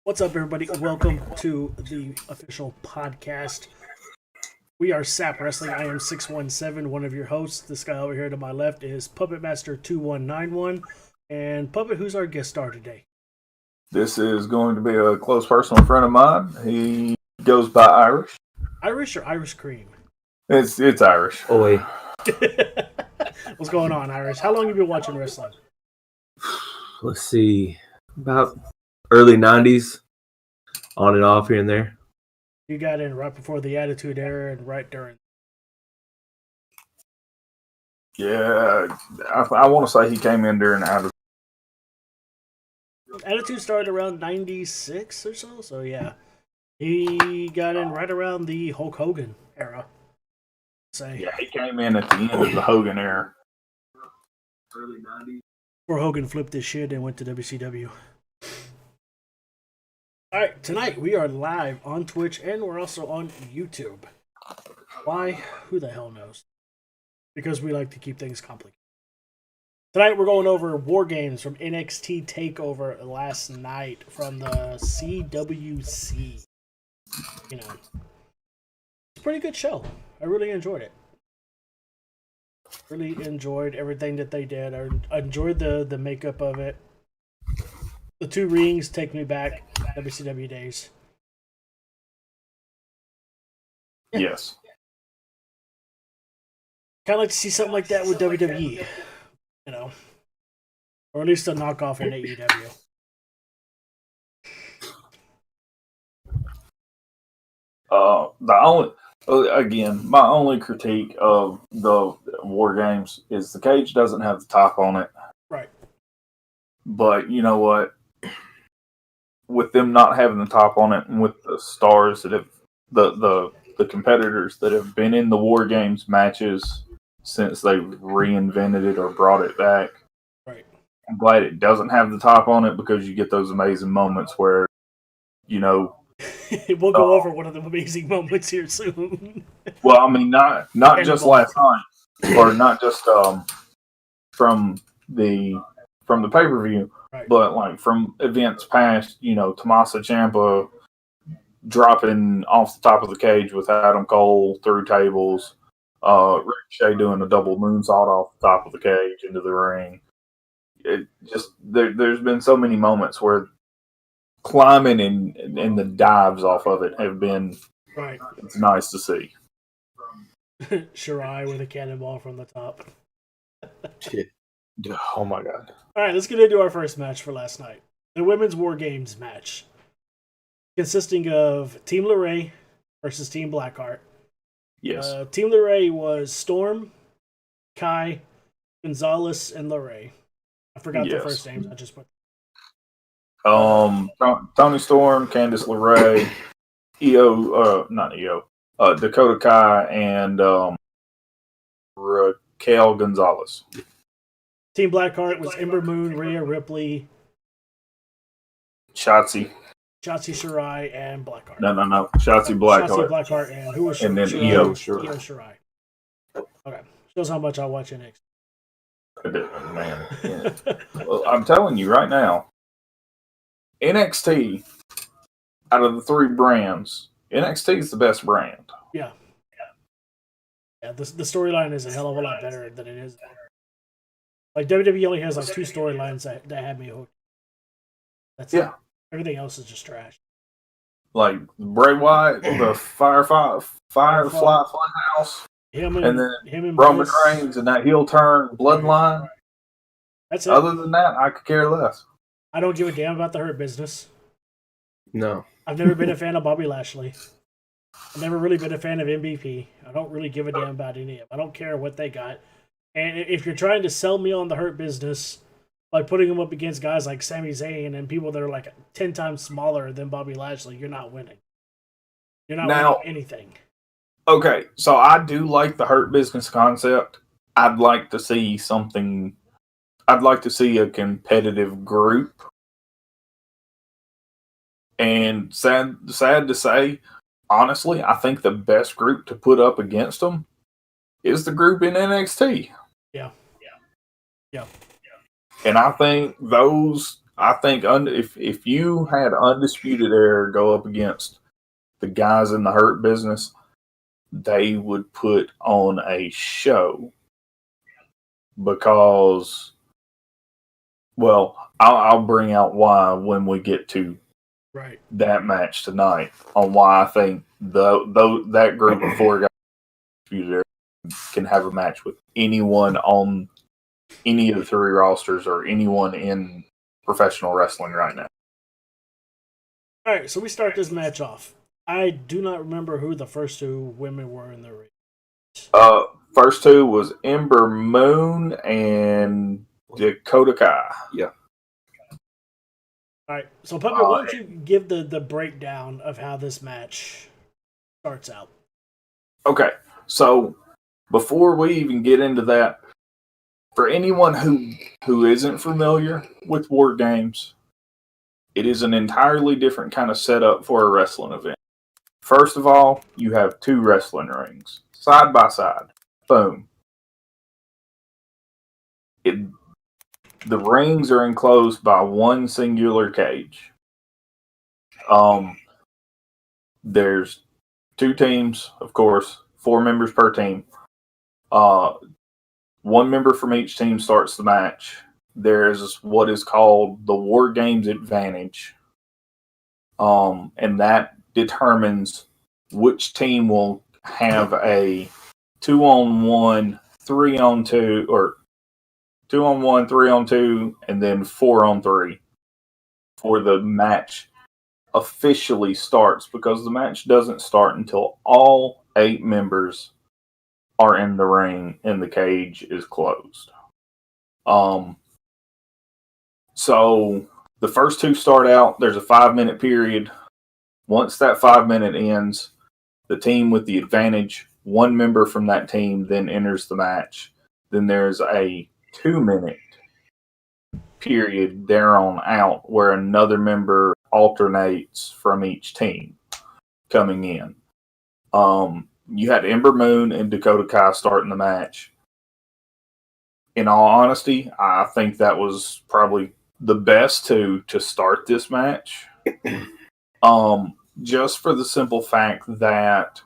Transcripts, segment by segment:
What's up, everybody? Welcome to the official podcast. We are SAP Wrestling. I am 617, one of your hosts. This guy over here to my left is Puppet Master 2191. And Puppet, who's our guest star today? This is going to be a close personal friend of mine. He goes by Irish. Irish or Irish Cream? It's Irish. Oh, wait. What's going on, Irish? How long have you been watching wrestling? Let's see. About early 90s, on and off here and there. You got in right before the Attitude Era and right during. Yeah, I want to say he came in during Attitude started around 96 or so, so yeah. He got in right around the Hulk Hogan era. Yeah, he came in at the end of the Hogan era. Early 90s. Before Hogan flipped his shit and went to WCW. Alright, tonight we are live on Twitch and we're also on YouTube. Why? Who the hell knows? Because we like to keep things complicated. Tonight we're going over War Games from NXT Takeover last night from the CWC. You know, it's a pretty good show. I really enjoyed it. Really enjoyed everything that they did. I enjoyed the makeup of it. The two rings take me back WCW days. Yes. Kind of like to see something like that with WWE. You know, or at least a knockoff in AEW. My only critique of the War Games is the cage doesn't have the top on it. Right. But you know what? With them not having the top on it, and with the stars that have the competitors that have been in the War Games matches since they reinvented it or brought it back. Right. I'm glad it doesn't have the top on it because you get those amazing moments where, you know. We'll go over one of the amazing moments here soon. Well, I mean, not just last night, or not just from the pay-per-view, right. But like from events past. You know, Tommaso Ciampa dropping off the top of the cage with Adam Cole through tables. Ricochet doing a double moonsault off the top of the cage into the ring. It just there's been so many moments where climbing and the dives off of it have been right. It's nice to see. Shirai with a cannonball from the top. Shit. Oh my god. All right, let's get into our first match for last night. The Women's War Games match. Consisting of Team LeRae versus Team Blackheart. Yes. Team LeRae was Storm, Kai, Gonzalez, and LeRae. I forgot their first names. I just put. Tony Storm, Candice LeRae, Dakota Kai, and Raquel Gonzalez. Team Blackheart was Ember Moon, Rhea Ripley, Shotzi Shirai, and Blackheart. No. Shotzi Blackheart. Shotzi Blackheart, and who was and then Shirai? Io Shirai. Okay. Shows how much I watch NXT. Man. Yeah. Well, I'm telling you right now, NXT, out of the three brands, NXT is the best brand. Yeah. The storyline is a hell of a lot better than it is. Like WWE only has like two storylines that have me hooked. That's it. Everything else is just trash. Like Bray Wyatt, the Firefly Funhouse, and then Roman Reigns and that heel turn bloodline. That's it. Other than that, I could care less. I don't give a damn about the Hurt Business. No. I've never been a fan of Bobby Lashley. I've never really been a fan of MVP. I don't really give a damn about any of them. I don't care what they got. And if you're trying to sell me on the Hurt Business by putting them up against guys like Sami Zayn and people that are like 10 times smaller than Bobby Lashley, you're not winning. You're not winning anything. Okay, so I do like the Hurt Business concept. I'd like to see something. I'd like to see a competitive group. And sad to say, honestly, I think the best group to put up against them is the group in NXT. Yeah. And I think those I think if you had Undisputed Era go up against the guys in the Hurt Business, they would put on a show because, well, I'll bring out why when we get to that match tonight on why I think that group of four guys can have a match with anyone on any of the three rosters or anyone in professional wrestling right now. All right, so we start this match off. I do not remember who the first two women were in the ring. First two was Ember Moon and Dakota Kai. Yeah. All right, so Puppet, why don't you give the breakdown of how this match starts out? Okay, so before we even get into that, for anyone who isn't familiar with War Games, it is an entirely different kind of setup for a wrestling event. First of all, you have two wrestling rings, side by side. Boom. The rings are enclosed by one singular cage. There's two teams, of course, 4 members per team. One member from each team starts the match. There's what is called the War Games advantage. And that determines which team will have a 2-on-1, 3-on-2, or 2-on-1, 3-on-2, and then 4-on-3 for the match officially starts, because the match doesn't start until all 8 members are in the ring and the cage is closed. So the first two start out, there's a 5-minute period. Once that 5-minute ends, the team with the advantage, one member from that team then enters the match. Then there's a 2-minute period there on out where another member alternates from each team coming in. You had Ember Moon and Dakota Kai starting the match. In all honesty, I think that was probably the best to start this match. Just for the simple fact that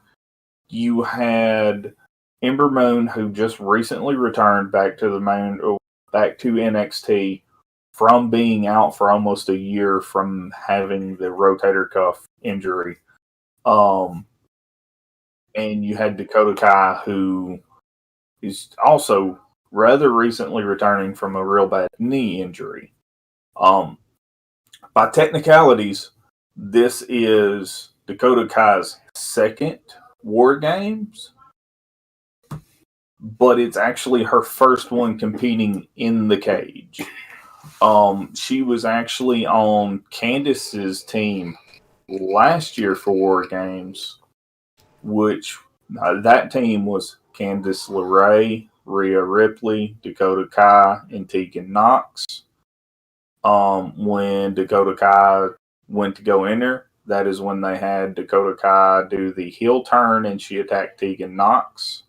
you had Ember Moon, who just recently returned back to NXT from being out for almost a year from having the rotator cuff injury. And you had Dakota Kai, who is also rather recently returning from a real bad knee injury. By technicalities, this is Dakota Kai's second War Games, but it's actually her first one competing in the cage. She was actually on Candice's team last year for War Games, which that team was Candice LeRae, Rhea Ripley, Dakota Kai, and Tegan Knox. When Dakota Kai went to go enter, that is when they had Dakota Kai do the heel turn and she attacked Tegan Knox,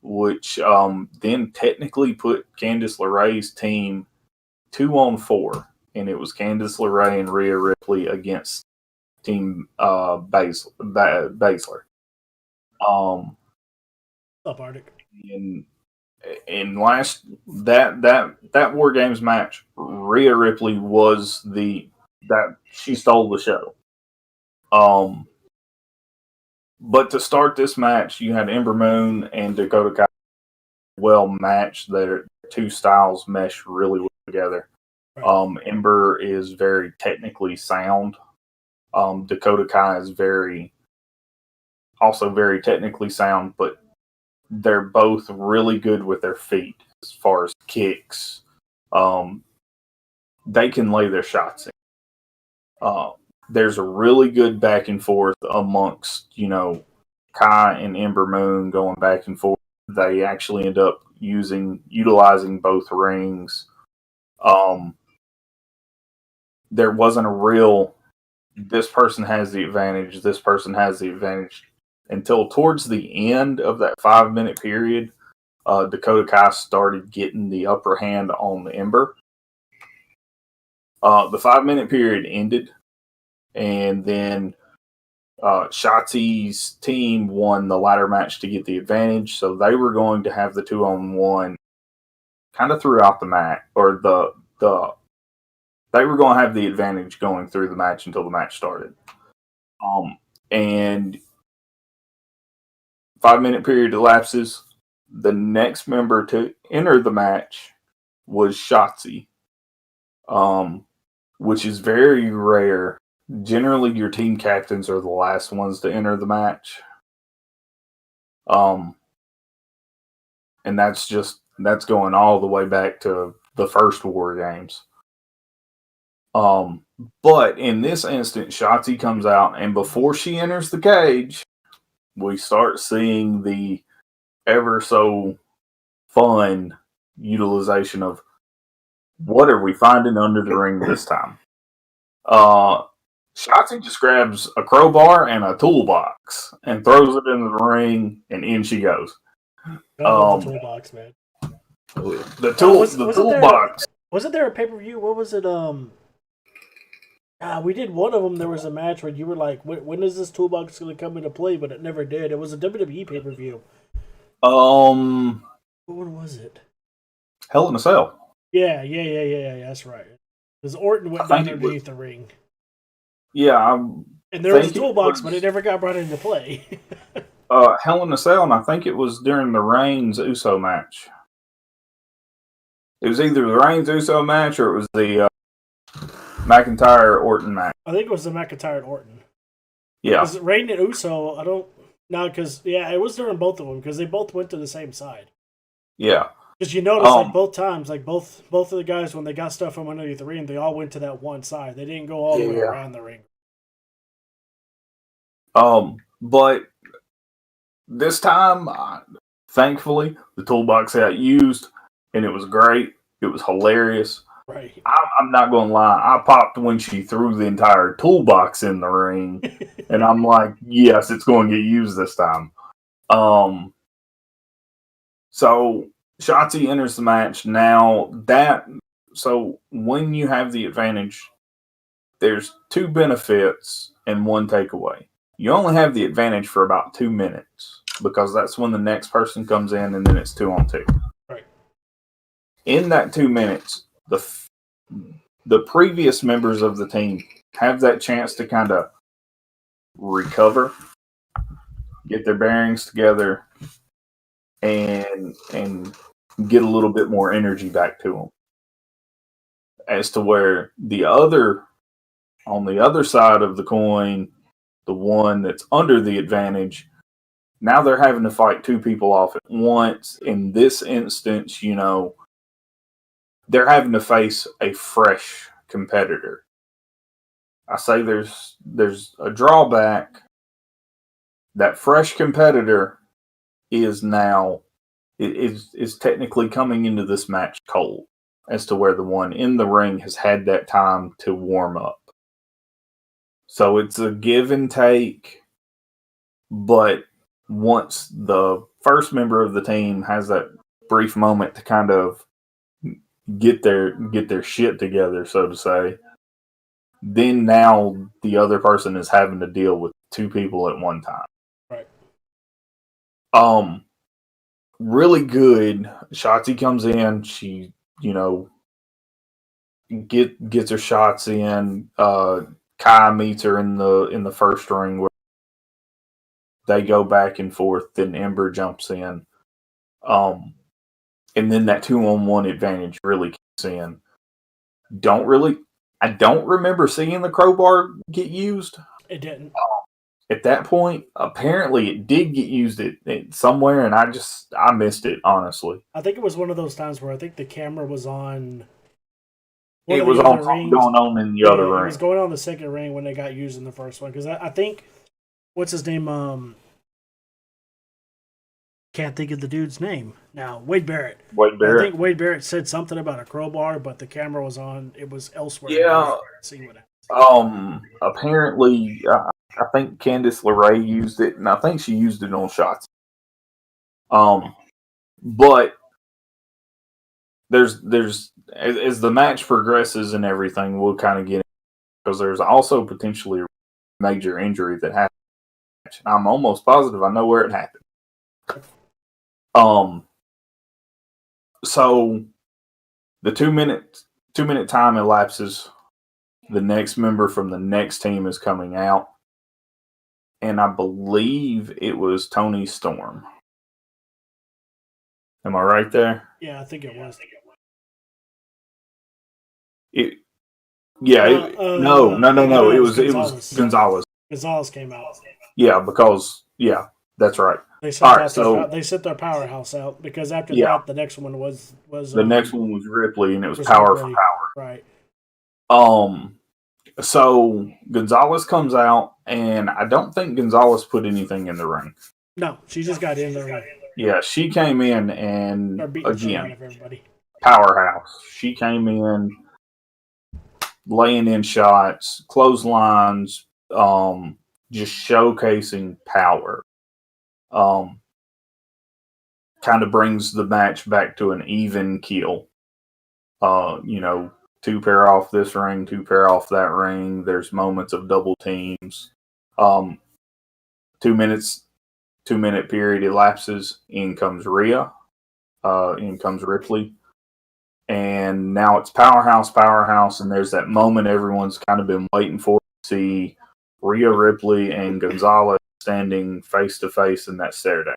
which then technically put Candice LeRae's team 2-on-4, and it was Candice LeRae and Rhea Ripley against Team Baszler. Up, Arctic. In last that War Games match, Rhea Ripley was she stole the show. But to start this match, you had Ember Moon and Dakota Kai well matched. Their two styles mesh really well together. Right. Ember is very technically sound. Dakota Kai is also very technically sound, but they're both really good with their feet as far as kicks. They can lay their shots in. There's a really good back and forth amongst, Kai and Ember Moon going back and forth. They actually end up utilizing both rings. There wasn't a real, this person has the advantage, this person has the advantage, until towards the end of that 5-minute period. Dakota Kai started getting the upper hand on the Ember. The 5-minute period ended, and then Shotzi's team won the ladder match to get the advantage, so they were going to have the 2-on-1 kind of throughout the match, or they were going to have the advantage going through the match until the match started. And 5-minute period elapses. The next member to enter the match was Shotzi, which is very rare. Generally, your team captains are the last ones to enter the match. And that's going all the way back to the first War Games. But in this instance, Shotzi comes out, and before she enters the cage, we start seeing the ever so fun utilization of what are we finding under the ring this time. Shotzi just grabs a crowbar and a toolbox and throws it into the ring, and in she goes. The toolbox, man. The toolbox. Wasn't there a pay-per-view? What was it? We did one of them. There was a match where you were like, when is this toolbox going to come into play? But it never did. It was a WWE pay-per-view. What one was it? Hell in a Cell. Yeah. That's right. Because Orton went down underneath the ring. Yeah. And there was a toolbox, but it never got brought into play. Hell in a Cell, and I think it was during the Reigns Uso match. It was either the Reigns Uso match or it was the McIntyre Orton match. I think it was the McIntyre Orton. Yeah. Because Reigns and Uso, it was during both of them because they both went to the same side. Yeah. Because you notice, both times, both of the guys, when they got stuff from underneath the ring, they all went to that one side. They didn't go all the way around the ring. But this time, thankfully, the toolbox got used, and it was great. It was hilarious. Right. I'm not going to lie. I popped when she threw the entire toolbox in the ring, and I'm like, yes, it's going to get used this time. So Shotzi enters the match. So when you have the advantage, there's 2 benefits and 1 takeaway. You only have the advantage for about 2 minutes because that's when the next person comes in, and then it's 2-on-2. Right. In that 2 minutes, the previous members of the team have that chance to kind of recover, get their bearings together, and get a little bit more energy back to them. As to where on the other side of the coin, the one that's under the advantage, now they're having to fight 2 people off at once. In this instance, they're having to face a fresh competitor. I say there's a drawback. That fresh competitor is now is technically coming into this match cold, as to where the one in the ring has had that time to warm up. So it's a give and take, but once the first member of the team has that brief moment to kind of get their shit together, so to say, then now the other person is having to deal with 2 people at one time. Right. Really good. Shotzi comes in. She, gets her shots in. Kai meets her in the first ring where they go back and forth. Then Ember jumps in. And then that 2-on-1 advantage really kicks in. I don't remember seeing the crowbar get used. It didn't. At that point, apparently it did get used at somewhere, and I missed it, honestly. I think it was one of those times where I think the camera was on. It was on something going on in the other ring. It was going on the second ring when they got used in the first one. Because I think, what's his name? Can't think of the dude's name now. Wade Barrett. I think Wade Barrett said something about a crowbar, but the camera was on. It was elsewhere. Yeah. See what happened. Apparently, I think Candice LeRae used it, and I think she used it on Shots. But there's as the match progresses and everything, we'll kind of get because there's also potentially a major injury that happened. I'm almost positive I know where it happened. So the 2-minute time elapses. The next member from the next team is coming out, and I believe it was Tony Storm. Am I right there? Yeah, I think it was. No. It was Gonzalez. Gonzalez came out. Yeah, because that's right. They sent their powerhouse out because after that, the next one was the next one was Ripley, and it was power Ripley. for power. Right. So Gonzalez comes out, and I don't think Gonzalez put anything in the ring. No, she just got in the ring. Yeah, she came in, and again, powerhouse. She came in, laying in shots, clotheslines, just showcasing power. Kind of brings the match back to an even keel. 2 pair off this ring, 2 pair off that ring. There's moments of double teams. 2 minutes, 2-minute period elapses. In comes Rhea. In comes Ripley. And now it's powerhouse. And there's that moment everyone's kind of been waiting for to see Rhea Ripley and Gonzalez standing face to face in that stare down.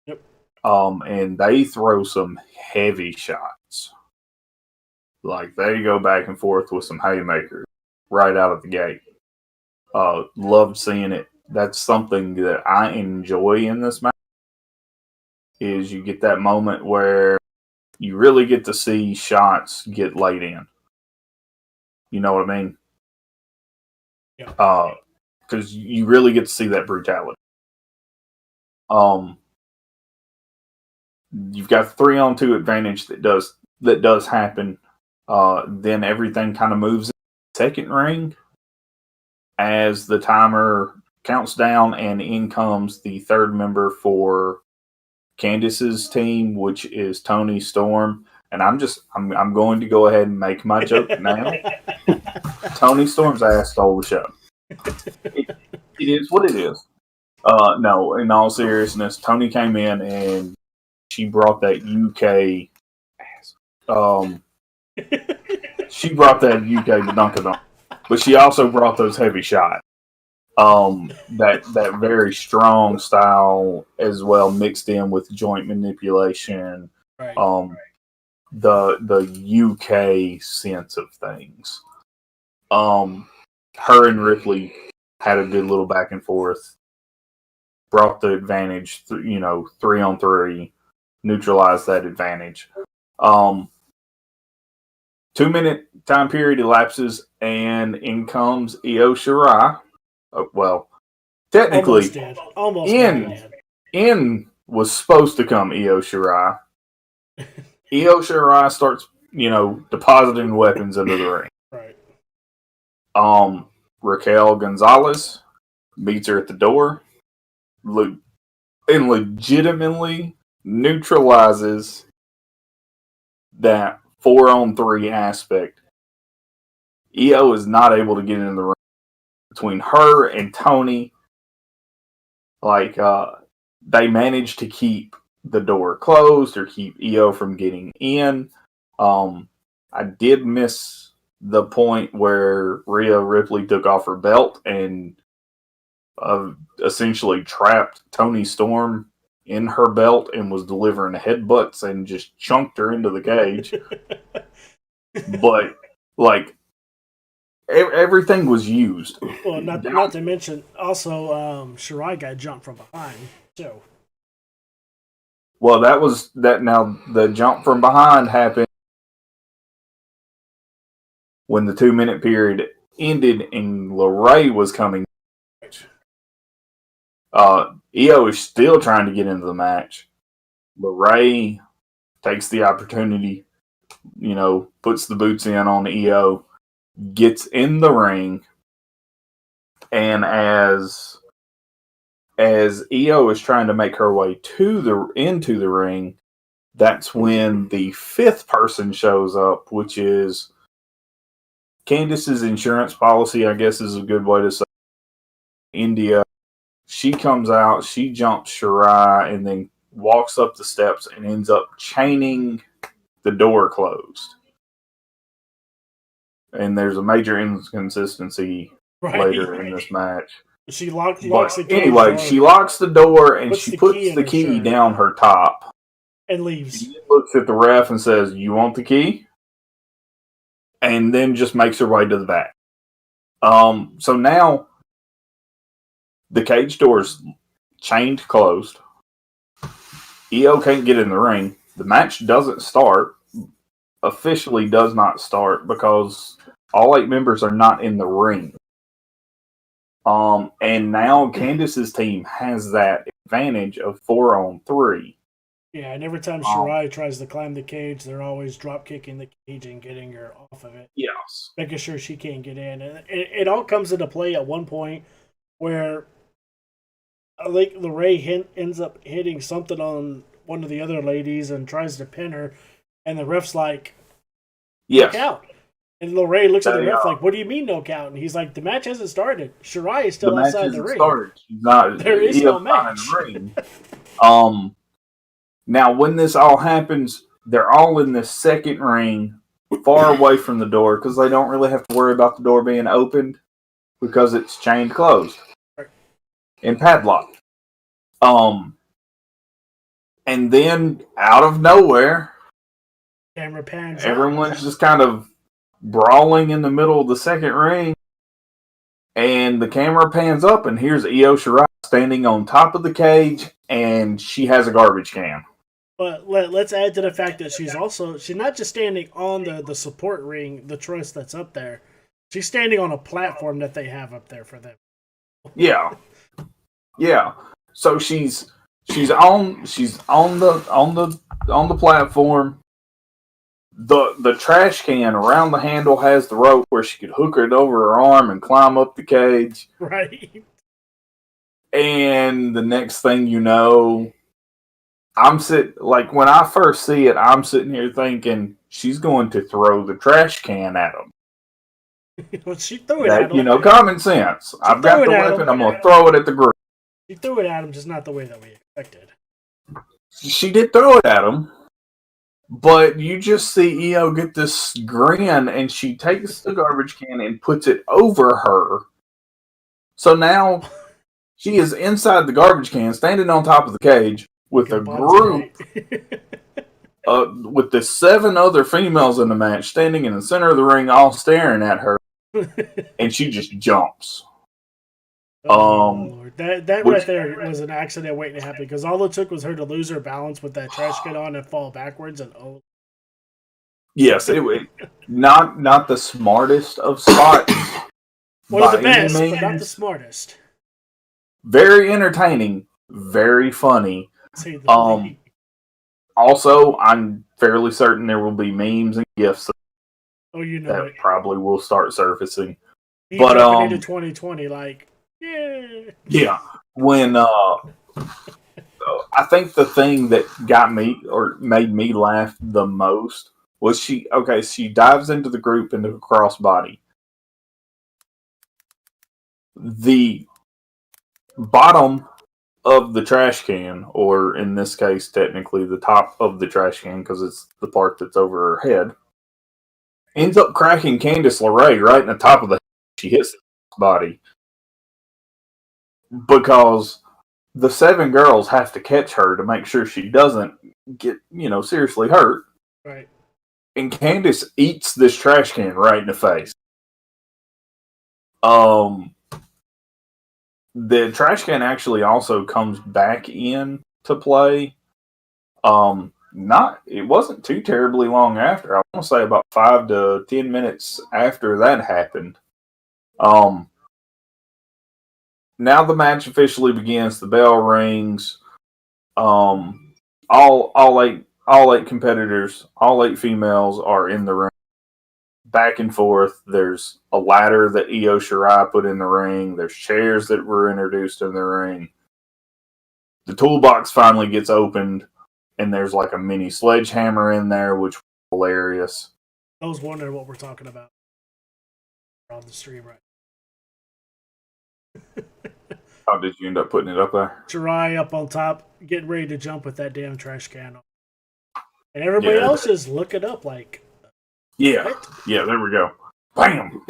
Yep. And they throw some heavy shots. Like they go back and forth with some haymakers right out of the gate. Loved seeing it. That's something that I enjoy in this match. Is you get that moment where you really get to see shots get laid in. You know what I mean? Yeah. Because you really get to see that brutality. You've got 3-on-2 advantage that does happen. Then everything kind of moves in the second ring as the timer counts down, and in comes the third member for Candice's team, which is Tony Storm. And I'm going to go ahead and make my joke now. Tony Storm's ass stole the show. It is what it is. No, in all seriousness, Tony came in and she brought that UK she brought that UK to Dunkadunk, but she also brought those heavy shots. That very strong style as well, mixed in with joint manipulation. Right. The UK sense of things. Her and Ripley had a good little back and forth. Brought the advantage, 3-on-3, neutralized that advantage. 2-minute time period elapses, and in comes Io Shirai. Well, technically, almost in was supposed to come Io Shirai. Io Shirai starts, depositing weapons into the ring. Right. Raquel Gonzalez meets her at the door, and legitimately neutralizes that 4-on-3 aspect. Io is not able to get in the ring. Between her and Tony, they managed to keep the door closed or keep Io from getting in. I did miss the point where Rhea Ripley took off her belt and essentially trapped Tony Storm in her belt and was delivering headbutts and just chunked her into the cage. But everything was used. Well, not to mention also Shirai got jumped from behind too. Well, that was that. Now the jump from behind happened when the 2-minute period ended and LeRae was coming. Io is still trying to get into the match. LeRae takes the opportunity, puts the boots in on Io, gets in the ring, and as Io is trying to make her way into the ring, that's when the fifth person shows up, which is Candice's insurance policy, I guess is a good way to say it. India. She comes out, she jumps Shirai, and then walks up the steps and ends up chaining the door closed. And there's a major inconsistency later in this match. She locks the cage anyway, door, she locks the door and she puts the key down her top. And leaves. She looks at the ref and says, "You want the key?" And then just makes her way to the back. So now the cage door's chained closed. EO can't get in the ring. The match doesn't start. Officially does not start because all 8 members are not in the ring. And now Candice's team has that advantage of 4-on-3. Yeah, and every time Shirai tries to climb the cage, they're always drop kicking the cage and getting her off of it. Yes. Making sure she can't get in. And it all comes into play at one point where I think LeRae ends up hitting something on one of the other ladies and tries to pin her, and the ref's like, yes. "Knock out." And LeRae looks at the ref like, "What do you mean no count?" And he's like, "The match hasn't started. Shirai is still outside the ring. Started. She's not, there is no match." In the ring. Now, when this all happens, they're all in this second ring, far away from the door, because they don't really have to worry about the door being opened because it's chained closed and padlocked. And then out of nowhere, camera pans. Everyone's just kind of brawling in the middle of the second ring, and the camera pans up, and here's Io Shirai standing on top of the cage, and she has a garbage can. But let's add to the fact that she's not just standing on the support ring, the truss that's up there. She's standing on a platform that they have up there for them. Yeah. So she's on the platform. The trash can around the handle has the rope where she could hook it over her arm and climb up the cage. Right. And the next thing you know, when I first see it, I'm sitting here thinking she's going to throw the trash can at him. Well, she threw it at him. Common sense. I've got the weapon. I'm going to throw it at the group. She threw it at him, just not the way that we expected. She did throw it at him, but you just see Io get this grin, and she takes the garbage can and puts it over her. So now she is inside the garbage can, standing on top of the cage with a group, with the 7 other females in the match standing in the center of the ring, all staring at her, and she just jumps. Lord. That right there was an accident waiting to happen, because all it took was her to lose her balance with that trash can on and fall backwards, and yes, it was not the smartest of spots. One of the best, but not the smartest. Very entertaining, very funny. Also, I'm fairly certain there will be memes and gifs that probably will start surfacing. But into 2020, like, yeah. When I think the thing that got me or made me laugh the most was she dives into the group into a crossbody. The bottom of the trash can, or in this case, technically the top of the trash can, because it's the part that's over her head, ends up cracking Candice LeRae right in the top of the head. She hits the body. Because the 7 girls have to catch her to make sure she doesn't get, seriously hurt. Right. And Candice eats this trash can right in the face. The trash can actually also comes back in to play. It wasn't too terribly long after. I want to say about 5 to 10 minutes after that happened. Now the match officially begins. The bell rings. All 8 competitors, all 8 females are in the ring. Back and forth. There's a ladder that Io Shirai put in the ring. There's chairs that were introduced in the ring. The toolbox finally gets opened, and there's like a mini sledgehammer in there, which was hilarious. I was wondering what we're talking about on the stream right. How did you end up putting it up there? Shirai up on top, getting ready to jump with that damn trash can. And everybody else is looking up like, what? Yeah, there we go. Bam!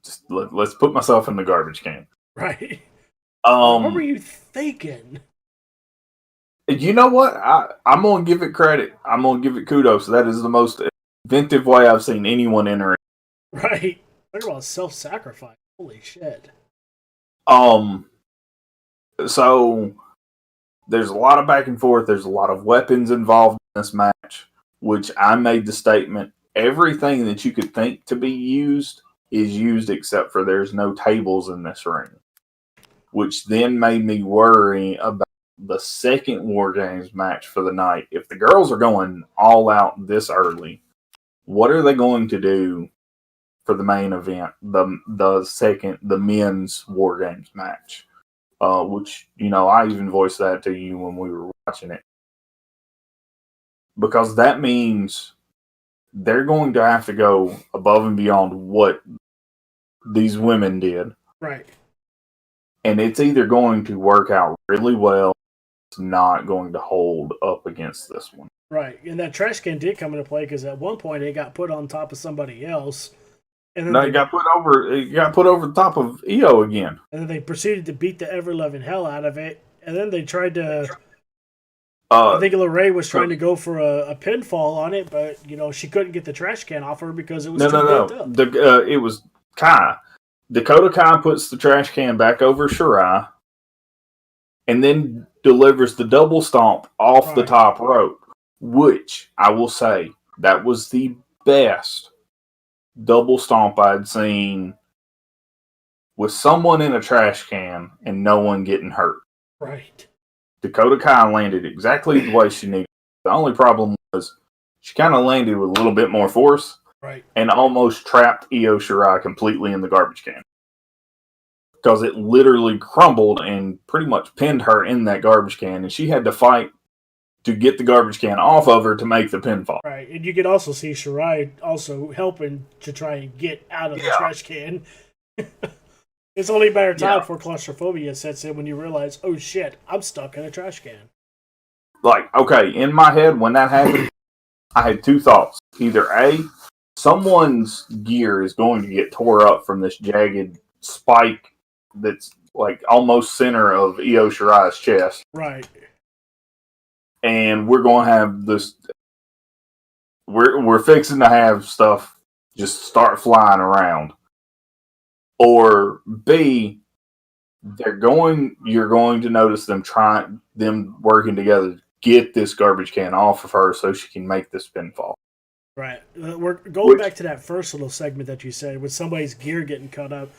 Just let's put myself in the garbage can. Right. What were you thinking? You know what? I'm going to give it credit. I'm going to give it kudos. That is the most inventive way I've seen anyone enter it. Right. Talk about self-sacrifice. Holy shit. So there's a lot of back and forth. There's a lot of weapons involved in this match, which I made the statement. Everything that you could think to be used is used except for there's no tables in this ring, which then made me worry about the second War Games match for the night. If the girls are going all out this early, what are they going to do for the main event, the men's War Games match? Which, I even voiced that to you when we were watching it. Because that means they're going to have to go above and beyond what these women did. Right. And it's either going to work out really well, it's not going to hold up against this one. Right. And that trash can did come into play because at one point it got put on top of somebody else. And then it got put over the top of EO again. And then they proceeded to beat the ever-loving hell out of it. And then they tried to... I think Lorraine was trying to go for a pinfall on it, but, she couldn't get the trash can off her because it was too bent up. It was Kai. Dakota Kai puts the trash can back over Shirai and then delivers the double stomp off the top rope, which I will say that was the best double stomp I'd seen with someone in a trash can and no one getting hurt. Right. Dakota Kai landed exactly the way she needed. The only problem was she kind of landed with a little bit more force. Right. And almost trapped Io Shirai completely in the garbage can. Because it literally crumbled and pretty much pinned her in that garbage can. And she had to fight to get the garbage can off of her to make the pinfall. Right. And you could also see Shirai also helping to try and get out of the trash can. It's only a matter of time before claustrophobia sets in when you realize, oh shit, I'm stuck in a trash can. Like, okay, in my head, when that happened, I had two thoughts. Either A, someone's gear is going to get tore up from this jagged spike that's like almost center of Io Shirai's chest. Right. And we're going to have this... We're fixing to have stuff just start flying around. Or B, you're going to notice them working together to get this garbage can off of her so she can make this pinfall. Right. We're going back to that first little segment that you said with somebody's gear getting cut up.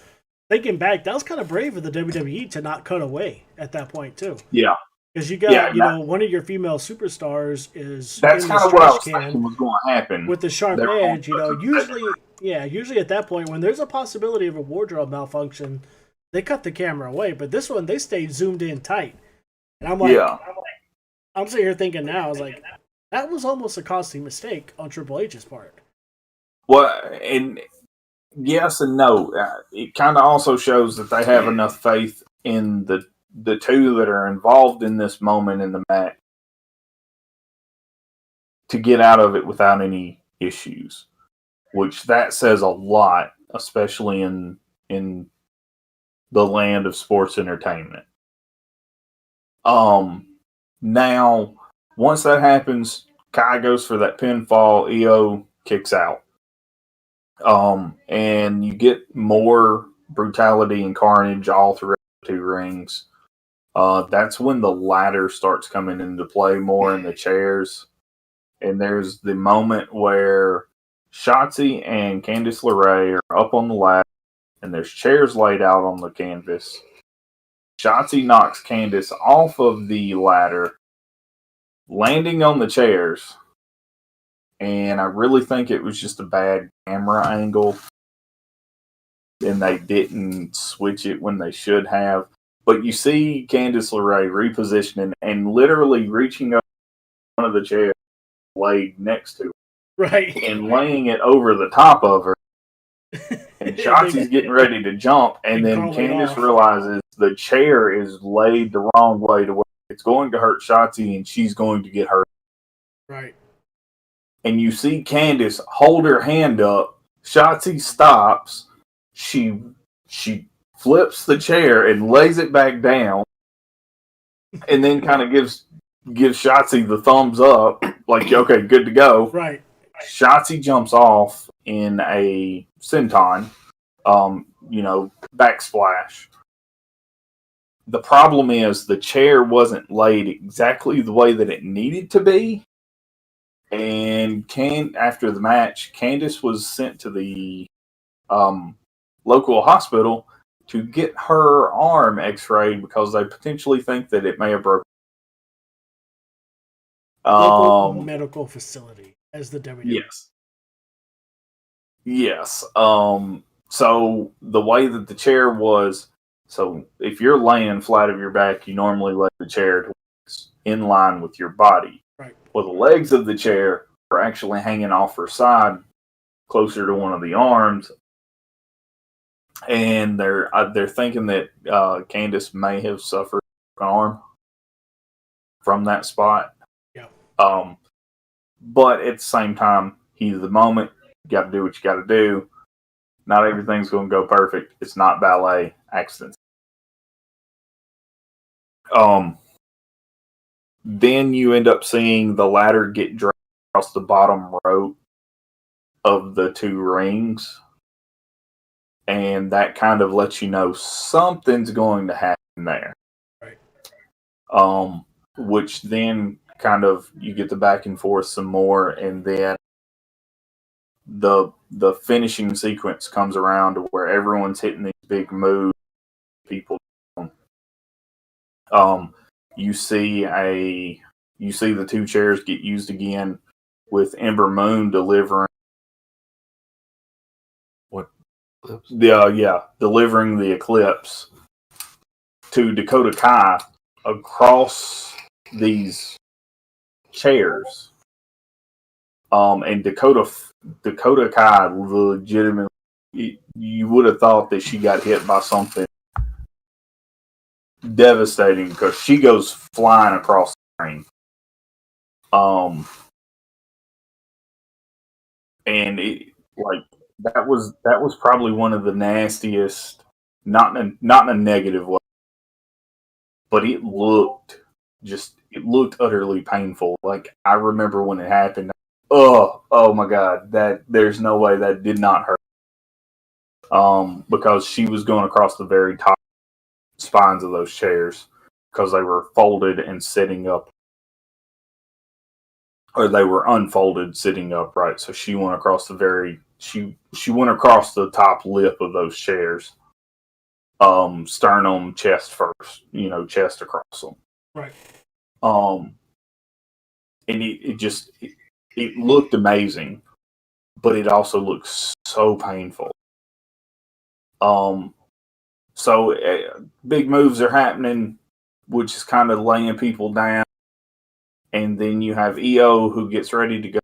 Thinking back, that was kind of brave of the WWE to not cut away at that point too. Yeah. Because you got, one of your female superstars is that's in kind this of what I was trash can thinking was going to happen with the sharp edge. Usually at that point when there's a possibility of a wardrobe malfunction, they cut the camera away. But this one, they stayed zoomed in tight, and I'm like, I'm sitting here thinking now, I was like, that was almost a costly mistake on Triple H's part. Well, and yes and no. It kind of also shows that they have enough faith in the two that are involved in this moment in the match to get out of it without any issues, which that says a lot, especially in the land of sports entertainment. Now, once that happens, Kai goes for that pinfall, Io kicks out. And you get more brutality and carnage all throughout the two rings. That's when the ladder starts coming into play more in the chairs. And there's the moment where Shotzi and Candice LeRae are up on the ladder, and there's chairs laid out on the canvas. Shotzi knocks Candice off of the ladder, landing on the chairs. And I really think it was just a bad camera angle. And they didn't switch it when they should have. But you see Candice LeRae repositioning and literally reaching up one of the chairs laid next to her Right. and laying it over the top of her. And Shotzi's getting ready to jump, and then Candice realizes the chair is laid the wrong way to where it's going to hurt Shotzi and she's going to get hurt. Right. And you see Candice hold her hand up. Shotzi stops. She flips the chair and lays it back down, and then kind of gives Shotzi the thumbs up, like, okay, good to go. Right. Shotzi jumps off in a senton, backsplash. The problem is the chair wasn't laid exactly the way that it needed to be. And after the match, Candice was sent to the local hospital to get her arm x-rayed because they potentially think that it may have broken. Local medical facility, as the WWE. Yes. So the way that the chair was, so if you're laying flat of your back, you normally lay the chair in line with your body. Right. Well, the legs of the chair are actually hanging off her side, closer to one of the arms, and they're thinking that Candice may have suffered an arm from that spot. Yeah. But at the same time, heat of the moment, you got to do what you got to do. Not everything's going to go perfect. It's not ballet. Accidents. Then you end up seeing the ladder get dragged across the bottom rope of the two rings. And that kind of lets you know something's going to happen there. Right. Which then kind of you get the back and forth some more, and then the finishing sequence comes around to where everyone's hitting these big moves. People, you see the two chairs get used again with Ember Moon delivering delivering the Eclipse to Dakota Kai across these chairs. And Dakota Kai legitimately, you would have thought that she got hit by something devastating because she goes flying across the ring. And that was probably one of the nastiest, not in a negative way, but it looked utterly painful. Like, I remember when it happened. Oh my God! That there's no way that did not hurt. Because she was going across the very top spines of those chairs because they were folded and sitting up, or they were unfolded sitting upright. So she went across she went across the top lip of those chairs, sternum, chest first, chest across them. Right. And it looked amazing, but it also looked so painful. So big moves are happening, which is kind of laying people down. And then you have EO who gets ready to go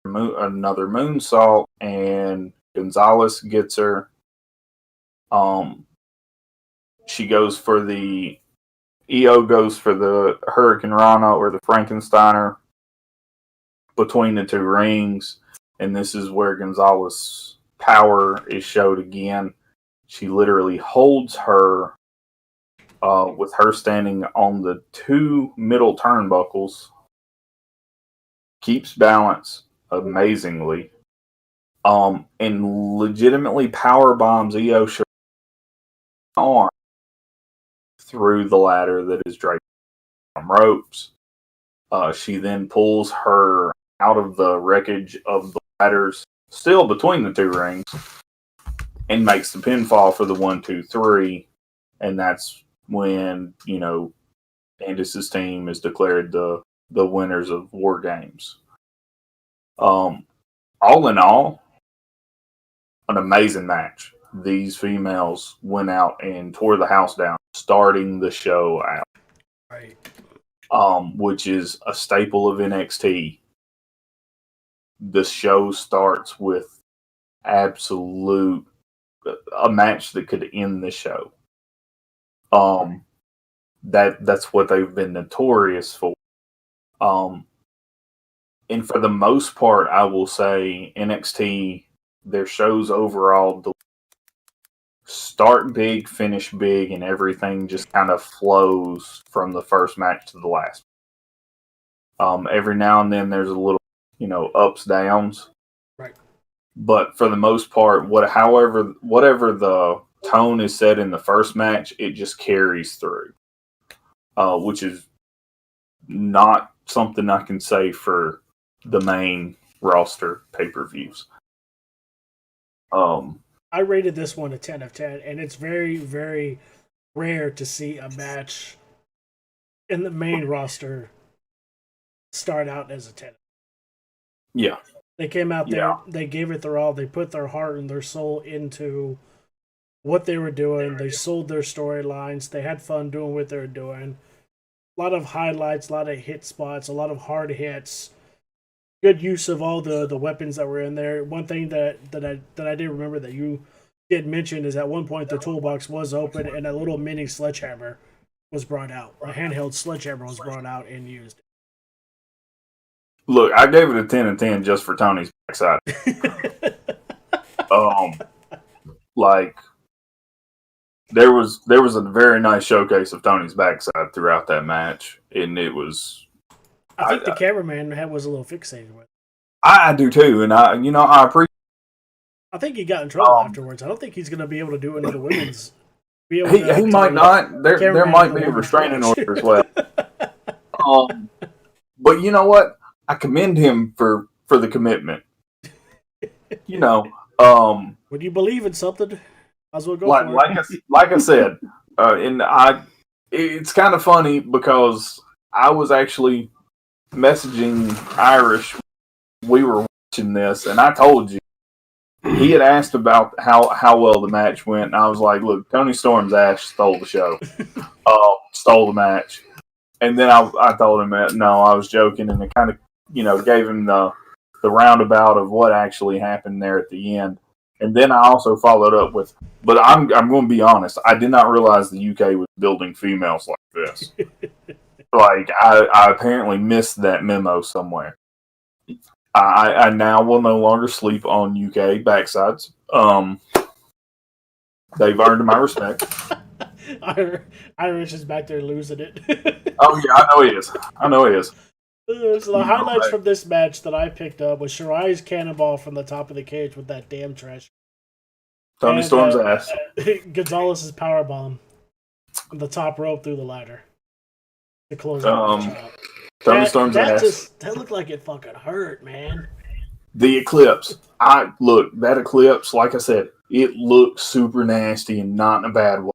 another moonsault, and Gonzalez gets her. EO goes for the Hurricane Rana or the Frankensteiner between the two rings, and this is where Gonzalez's power is showed again. She literally holds her with her standing on the two middle turnbuckles, keeps balance amazingly, and legitimately power bombs EO arm through the ladder that is draped from ropes. She then pulls her out of the wreckage of the ladders, still between the two rings, and makes the pinfall for the 1, 2, 3. And that's when, Candice's team is declared the winners of War Games. All in all, an amazing match. These females went out and tore the house down, starting the show out. Right. Which is a staple of NXT. The show starts with a match that could end the show. That's what they've been notorious for. And for the most part, I will say NXT, their shows overall start big, finish big, and everything just kind of flows from the first match to the last. Every now and then there's a little, ups, downs. Right. But for the most part, whatever the tone is set in the first match, it just carries through. Which is not something I can say for the main roster pay-per-views. I rated this one a 10 of 10, and it's very, very rare to see a match in the main roster start out as a 10. Yeah. They came out there, they gave it their all, they put their heart and their soul into what they were doing, they sold their storylines, they had fun doing what they were doing. A lot of highlights, a lot of hit spots, a lot of hard hits. Good use of all the weapons that were in there. One thing that I did remember that you did mention is at one point the toolbox was open and a little mini sledgehammer was brought out. A handheld sledgehammer was brought out and used. Look, I gave it a 10 of 10 just for Tony's backside. There was a very nice showcase of Tony's backside throughout that match, and it was. I think the cameraman was a little fixated with it. I do too, and I appreciate. I think he got in trouble afterwards. I don't think he's going to be able to do it in the women's. He might not. There might be a restraining order as well. But you know what? I commend him for the commitment. When you believe in something, might as well go for it. Like I said, it's kind of funny because I was actually messaging Irish. We were watching this, and I told you he had asked about how well the match went, and I was like, "Look, Tony Storm's ass stole the show, stole the match." And then I told him that no, I was joking, and it kind of gave him the roundabout of what actually happened there at the end. And then I also followed up with, but I'm going to be honest, I did not realize the UK was building females like this. I apparently missed that memo somewhere. I now will no longer sleep on UK backsides. They've earned my respect. Irish is back there losing it. Oh yeah, I know he is. So the highlights from this match that I picked up was Shirai's cannonball from the top of the cage with that damn trash. Tony Storm's ass. Gonzalez's powerbomb on the top rope through the ladder to close out. Tony Storm's ass. That looked like it fucking hurt, man. The Eclipse. That Eclipse, like I said, it looks super nasty and not in a bad way.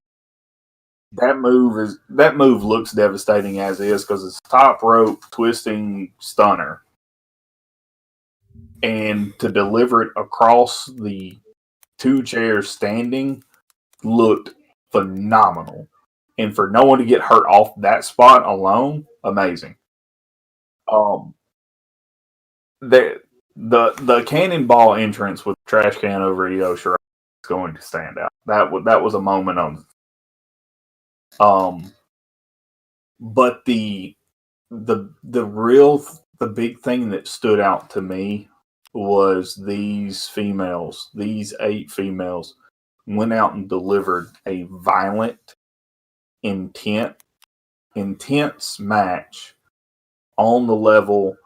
That move looks devastating as is because it's top rope twisting stunner, and to deliver it across the two chairs standing looked phenomenal. And for no one to get hurt off that spot alone, amazing. The cannonball entrance with the trash can over Io Shirai is going to stand out. That was a moment on. But the big thing that stood out to me was these 8 females went out and delivered a violent, intense match on the level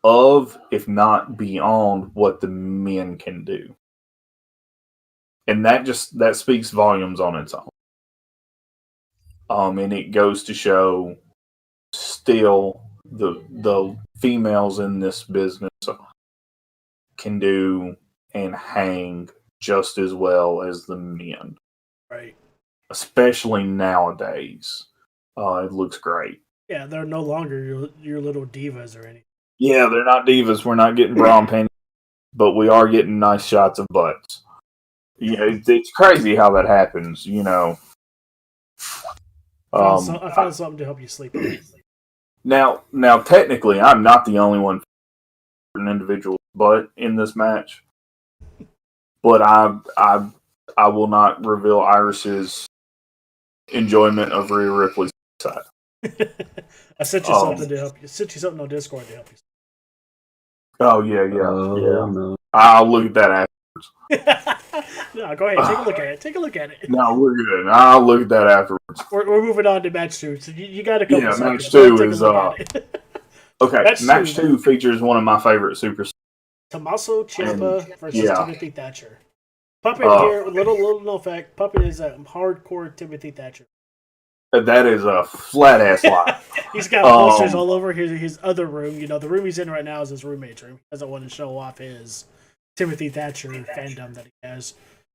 of, if not beyond, what the men can do. And that speaks volumes on its own. And it goes to show still the females in this business can do and hang just as well as the men. Right. Especially nowadays. It looks great. Yeah, they're no longer your little divas or anything. Yeah, they're not divas. We're not getting bra and panties, but we are getting nice shots of butts. Yeah, it's crazy how that happens, I found something to help you sleep. Now, technically, I'm not the only one for an individual, but in this match, but I will not reveal Iris's enjoyment of Rhea Ripley's side. I sent you something to help you. Sent you something on Discord to help you. Oh yeah. No. I'll look at that afterwards. No, go ahead. Take a look at it. No, we're good. I'll look at that afterwards. We're moving on to match 2. So you got a couple. Yeah, seconds. match 2 Take a is look at it. okay. Match 2 features one of my favorite superstars. Tommaso Ciampa versus yeah. Timothy Thatcher. Puppet here, little no fact. Puppet is a hardcore Timothy Thatcher. That is a flat ass lie. He's got posters all over his other room. You know, the room he's in right now is his roommate's room. He doesn't want to show off his Timothy Thatcher fandom that he has.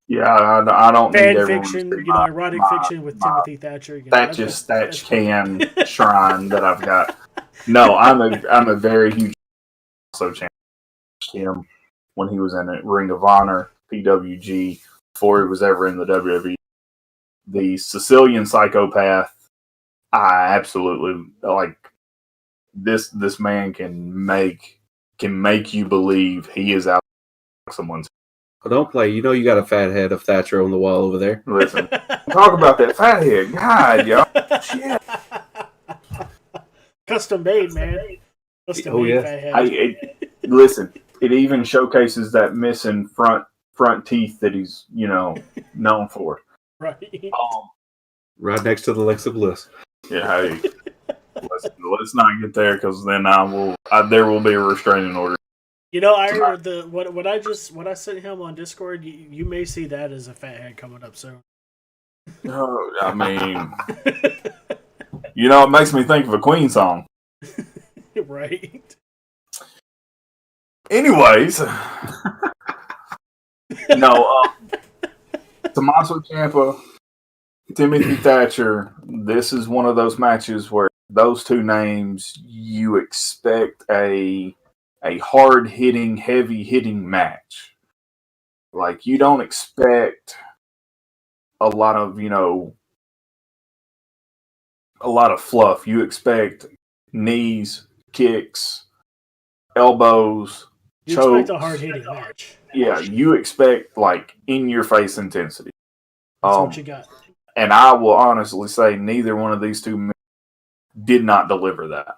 Yeah, I don't fan need fiction, erotic fiction with Timothy Thatcher. Thatch can shrine that I've got. No, I'm a very huge champion. Him when he was in Ring of Honor, PWG, before he was ever in the WWE. The Sicilian psychopath, I absolutely like. This man can make you believe he is out someone's. Well, don't play. You know you got a fat head of Thatcher on the wall over there. Listen, talk about that fat head, God, y'all. Shit. Custom made, man. Custom made fat head. Listen, it even showcases that missing front teeth that he's known for. Right. Right next to the Alexa Bliss. Yeah. Hey, let's not get there because then there will be a restraining order. You know, I heard what I sent him on Discord. You may see that as a fat head coming up soon. No, I mean, it makes me think of a Queen song. Right. Anyways, Tommaso Ciampa, Timothy Thatcher. This is one of those matches where those two names you expect a hard-hitting, heavy-hitting match. Like, you don't expect a lot of fluff. You expect knees, kicks, elbows, you chokes. Expect a hard-hitting match. Yeah, you expect, like, in-your-face intensity. That's what you got. And I will honestly say neither one of these two men did not deliver that.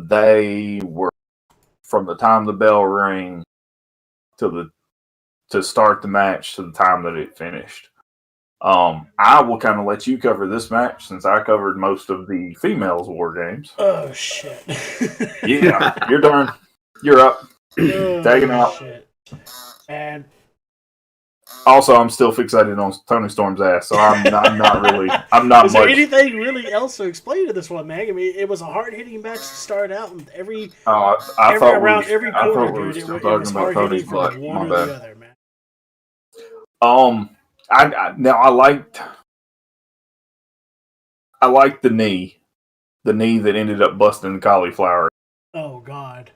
They were, from the time the bell rang to start the match to the time that it finished. I will kind of let you cover this match since I covered most of the females' war games. Oh shit! Yeah, your turn. You're up. Taking out. Shit. And also, I'm still fixated on Tony Storm's ass, so I'm not really. I'm not. Is there anything really else to explain to this one, Mag? I mean, it was a hard-hitting match to start out, and every corner, dude, it was hard-hitting from one or the other, man. I liked the knee that ended up busting the cauliflower. Oh God.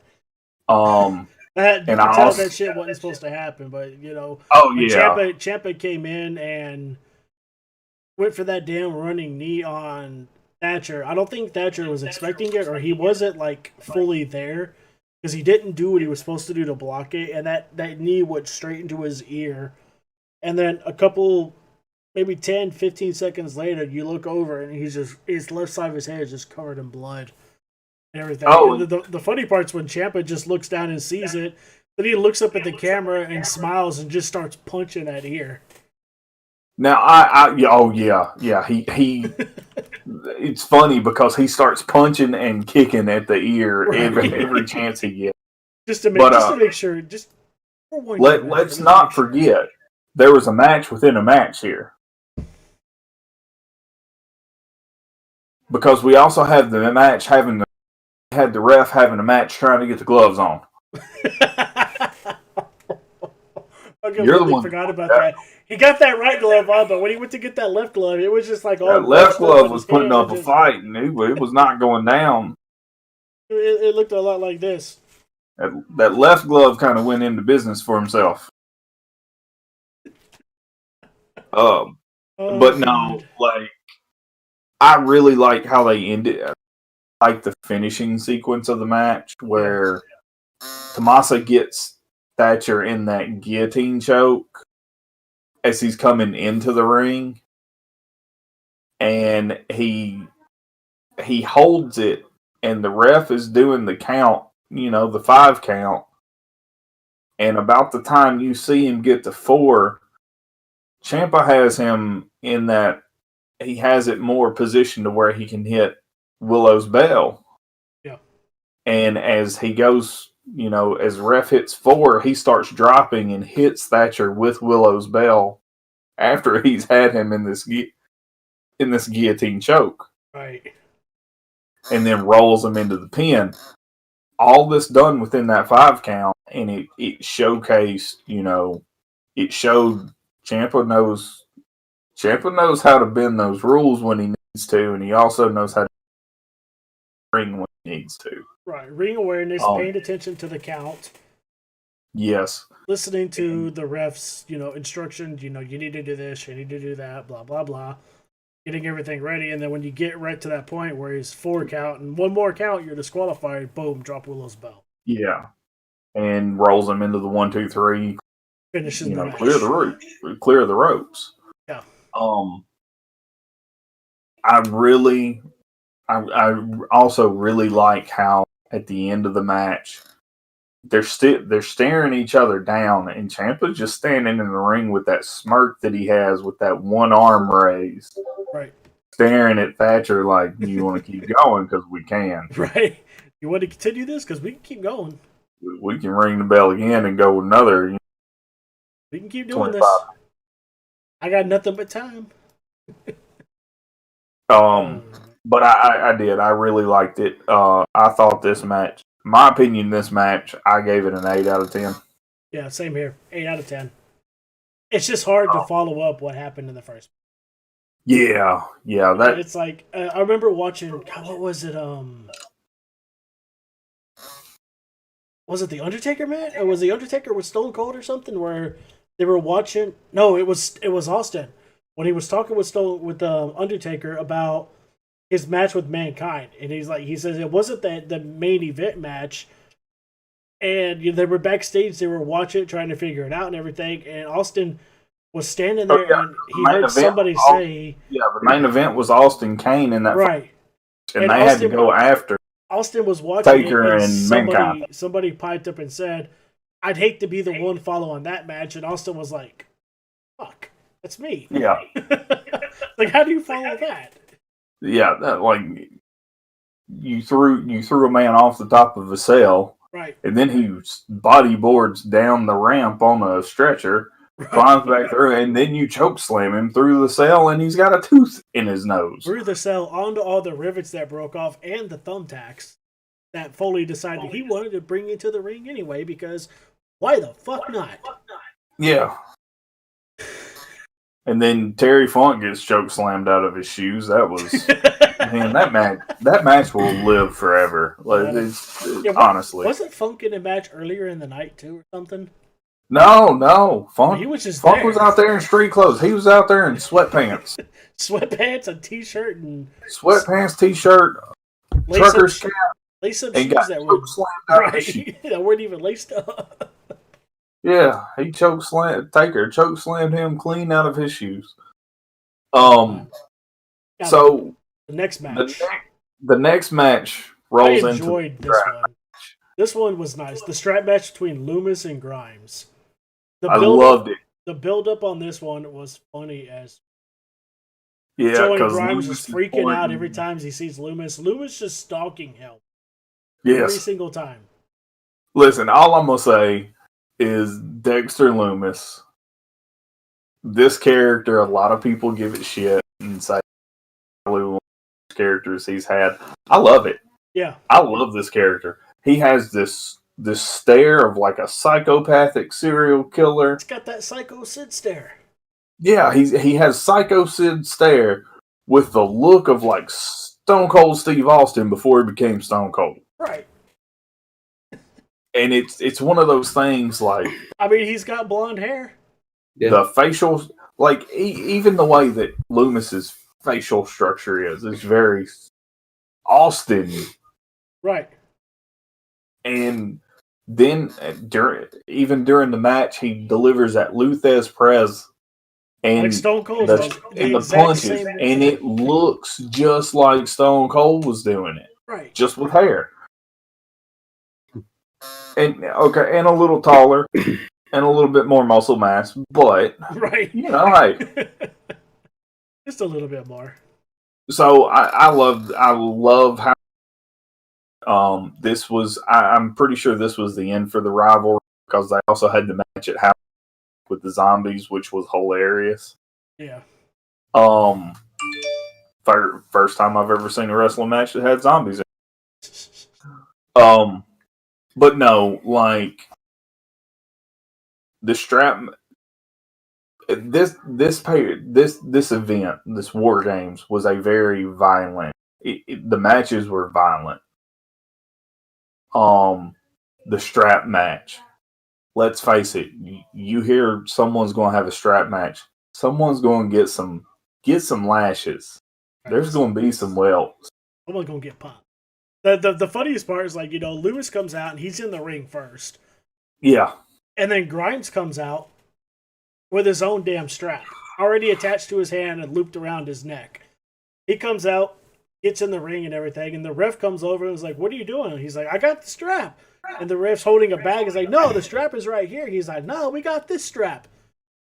That shit wasn't supposed to happen, but Oh yeah. Ciampa came in and went for that damn running knee on Thatcher. I don't think Thatcher was expecting it, or he wasn't like fully there because he didn't do what he was supposed to do to block it, and that knee went straight into his ear. And then a couple, maybe 10, 15 seconds later, you look over and his left side of his head is just covered in blood. And everything. Oh. And the funny part's when Ciampa just looks down and sees it, then he looks up at the camera and smiles and just starts punching that ear. Now he it's funny because he starts punching and kicking at the ear every chance he gets. Just to make sure. Let's not forget there was a match within a match here. Because we also had the match had the ref having a match trying to get the gloves on. You're the one forgot about that. He got that right glove on, but when he went to get that left glove, it was just like that left glove was putting up a fight, and it was not going down. It looked a lot like this. That left glove kind of went into business for himself. But no, like I really like how they ended, like the finishing sequence of the match where Tommaso gets Thatcher in that guillotine choke as he's coming into the ring, and he holds it, and the ref is doing the count, the 5 count, and about the time you see him get to 4, Ciampa has him in that he has it more positioned to where he can hit Willow's bell. Yeah. And as he goes, as ref hits 4, he starts dropping and hits Thatcher with Willow's bell after he's had him in this guillotine choke. Right. And then rolls him into the pin. All this done within that 5 count, and it showcased, it showed Ciampa knows how to bend those rules when he needs to, and he also knows how to ring when he needs to. Right. Ring awareness, paying attention to the count. Yes. Listening to the refs, instructions, you need to do this, you need to do that, blah, blah, blah. Getting everything ready, and then when you get right to that point where he's 4 count, and one more count, you're disqualified, boom, drop Willow's bell. Yeah. And rolls him into the 1, 2, 3. Finishes the match. Clear the ropes. Yeah. I also really like how at the end of the match they're staring each other down, and Ciampa's just standing in the ring with that smirk that he has with that one arm raised, right, staring at Thatcher like, "You want to keep going because we can." Right. You want to continue this because we can keep going. We can ring the bell again and go another. We can keep doing 25. This. I got nothing but time. But I did. I really liked it. I thought this match, my opinion, I gave it an 8 out of 10. Yeah, same here. 8 out of 10. It's just hard to follow up what happened in the first. Yeah. That it's like I remember watching. What was it? Was it the Undertaker match? Or was the Undertaker with Stone Cold or something? Where they were watching? No, it was Austin when he was talking with Undertaker about his match with Mankind, and he says it wasn't the main event match, and they were backstage, they were watching it, trying to figure it out and everything, and Austin was standing there, and he heard somebody say, the main event was Austin Kane in that right, and they had to go after Austin was watching Taker and Mankind. Somebody piped up and said, "I'd hate to be the one following that match," and Austin was like, "Fuck, that's me." Yeah. Like, how do you follow that? Yeah, like you threw a man off the top of a cell, right? And then he bodyboards down the ramp on a stretcher, right, climbs back through, and then you choke slam him through the cell, and he's got a tooth in his nose. Through the cell, onto all the rivets that broke off, and the thumbtacks that Foley decided he wanted to bring into the ring anyway, because why the fuck not? Yeah. And then Terry Funk gets choke slammed out of his shoes. That was, man, that match will live forever. Like, honestly, wasn't Funk in a match earlier in the night too, or something? No, Funk. He was just Funk was out there in street clothes. He was out there in sweatpants, a t-shirt, and sweatpants, t-shirt, trucker's cap, lace-up shoes that were that weren't even laced up. Yeah, he Taker choke slammed him clean out of his shoes. So the next match, the next match rolls into. I enjoyed this one. This one was nice. The strap match between Loomis and Grimes. I loved it. The build-up on this one was funny as. Yeah, because Grimes was freaking out every time he sees Loomis. Loomis just stalking him. Yes. Every single time. Listen, all I'm gonna say is Dexter Loomis. This character, a lot of people give it shit and say characters he's had. I love it. Yeah. I love this character. He has this stare of like a psychopathic serial killer. It's got that Psycho Sid stare. Yeah, he has Psycho Sid stare with the look of like Stone Cold Steve Austin before he became Stone Cold. Right. And it's one of those things like, I mean, he's got blonde hair. Yeah. The facial, like even the way that Loomis's facial structure is. It's very Austin. Right. And then during the match, he delivers that Luthez Prez and Like Stone Cold the punches, and it looks just like Stone Cold was doing it, right? Just with hair, and a little taller, and a little bit more muscle mass, but right, hey, just a little bit more. So I love how this was. I'm pretty sure this was the end for the rivalry because they also had the match at House with the zombies, which was hilarious. Yeah. First time I've ever seen a wrestling match that had zombies in it. But no, like the strap. This event, this War Games, was a very violent. The matches were violent. The strap match. Let's face it. You hear someone's going to have a strap match. Someone's going to get some lashes. There's going to be some welts. Someone's going to get popped. The funniest part is Loomis comes out and he's in the ring first. Yeah. And then Grimes comes out with his own damn strap already attached to his hand and looped around his neck. He comes out, gets in the ring and everything, and the ref comes over and is like, "What are you doing?" And he's like, "I got the strap." And the ref's holding a bag. He's like, "No, the strap is right here." He's like, "No, we got this strap."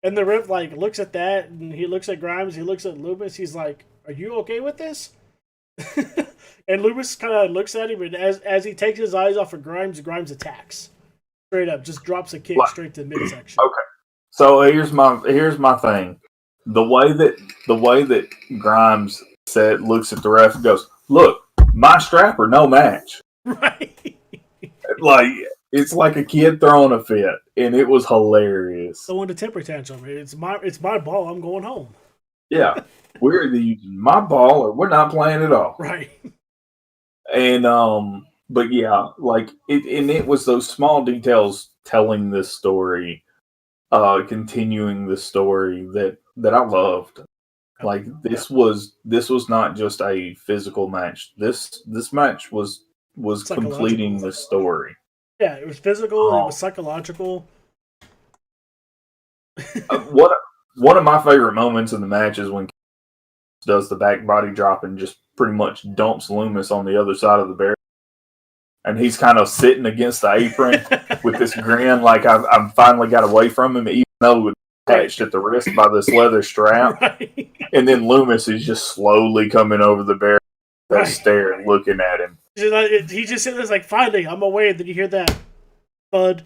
And the ref looks at that, and he looks at Grimes, he looks at Loomis. He's like, "Are you okay with this?" And Loomis kind of looks at him, and as he takes his eyes off of Grimes, Grimes attacks straight up, just drops a kick straight to the midsection. Okay. So here's my thing. The way that Grimes looks at the ref and goes, "Look, my strap or no match." Right. It's like a kid throwing a fit, and it was hilarious. Throwing a temper tantrum. It's my ball. I'm going home. Yeah, we're either using my ball or we're not playing at all. Right. And but yeah, it was those small details telling this story. Continuing the story that I loved. This was not just a physical match. This match was completing the story. Yeah, it was physical. It was psychological. One of my favorite moments in the match is when does the back body drop and just pretty much dumps Loomis on the other side of the barrier. And he's kind of sitting against the apron with this grin, like I've finally got away from him, even though it was attached at the wrist by this leather strap. Right. And then Loomis is just slowly coming over the barrier, stare, looking at him. He just sitting there finally, I'm away. And then you hear that thud,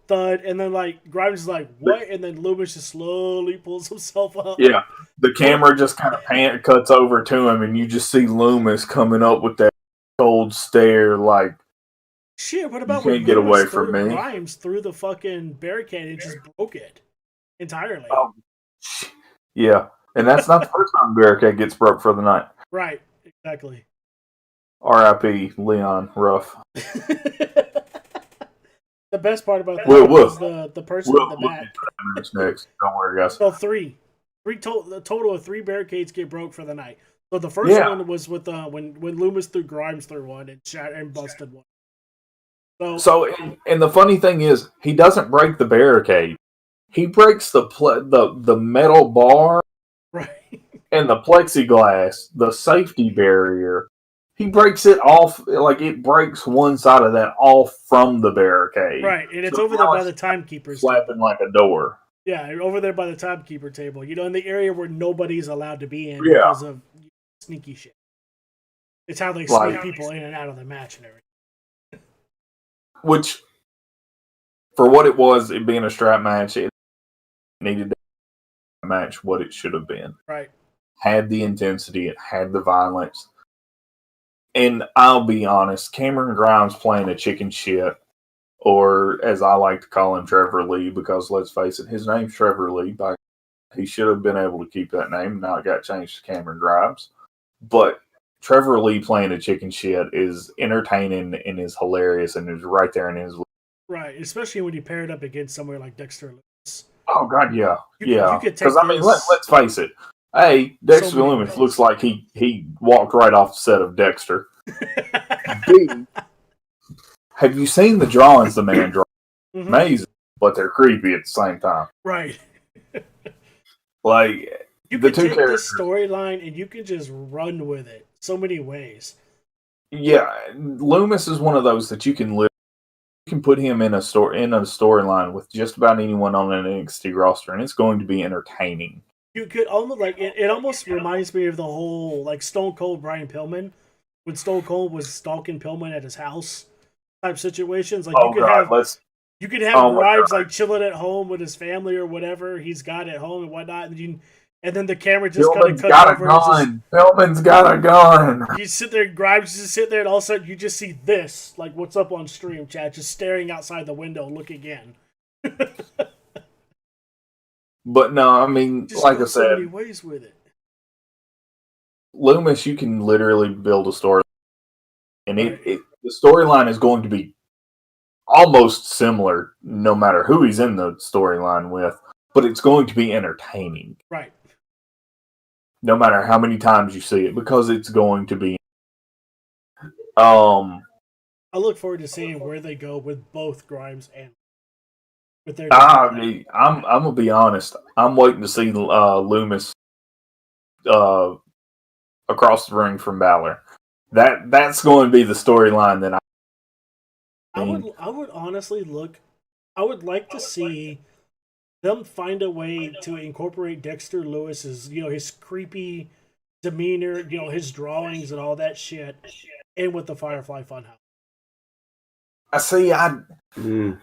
thud, and then Grimes is like, "What?" And then Loomis just slowly pulls himself up. Yeah, the camera just kind of cuts over to him, and you just see Loomis coming up with that cold stare, like, "Shit, what about you can't get away from me?" Grimes through the fucking barricade and just broke it entirely. Yeah, and that's not the first time the barricade gets broke for the night. Right, exactly. R.I.P. Leon Ruff. The best part about that was the person in the back. Next. Don't worry, guys. So the total of 3 barricades get broke for the night. So the first one was with when Loomis threw Grimes through one and busted one. So and the funny thing is, he doesn't break the barricade. He breaks the metal bar, right, and the plexiglass, the safety barrier. He breaks it off, it breaks one side of that off from the barricade. Right, and it's over there by the timekeeper's flapping like a door. Yeah, over there by the timekeeper table. In the area where nobody's allowed to be in because of sneaky shit. It's how they sneak people in and out of the match and everything. Which, for what it was, it being a strap match, it needed to match what it should have been. Right. Had the intensity, it had the violence. And I'll be honest, Cameron Grimes playing a chicken shit, or as I like to call him, Trevor Lee, because let's face it, his name's Trevor Lee. He should have been able to keep that name. Now it got changed to Cameron Grimes. But Trevor Lee playing a chicken shit is entertaining and is hilarious and is right there in his... Right, especially when you pair it up against somewhere like Dexter Lewis. Oh, God, yeah. You could take because, let's face it. A, Dexter many Loomis ways. looks like he walked right off the set of Dexter. B, have you seen the drawings the man draws? Mm-hmm. Amazing, but they're creepy at the same time. Right. Like, You the can two take characters. this storyline and you can just run with it so many ways. Yeah, Loomis is one of those that you can put him in a storyline with just about anyone on an NXT roster, and it's going to be entertaining. You could almost like it almost reminds me of the whole like Stone Cold Brian Pillman when Stone Cold was stalking Pillman at his house type situations. Like you could have Grimes like chilling at home with his family or whatever he's got at home and whatnot, and then the camera just kind of cuts over. Pillman's got a gun. You sit there, Grimes just sit there, and all of a sudden you just see this, like what's up on stream chat, just staring outside the window, looking in. But no, I mean, just like I so said, many ways with it. Loomis, you can literally build a story, and Right. the storyline is going to be almost similar, no matter who he's in the storyline with. But it's going to be entertaining, Right? no matter how many times you see it, because it's going to be. I look forward to seeing where they go with both Grimes and with their. I'm gonna be honest. I'm waiting to see Loomis across the ring from Balor. That's going to be the storyline that I would honestly look. I would like to see them find a way to incorporate Dexter Lewis's, his creepy demeanor, his drawings and all that shit, in with the Firefly Funhouse. I see. I do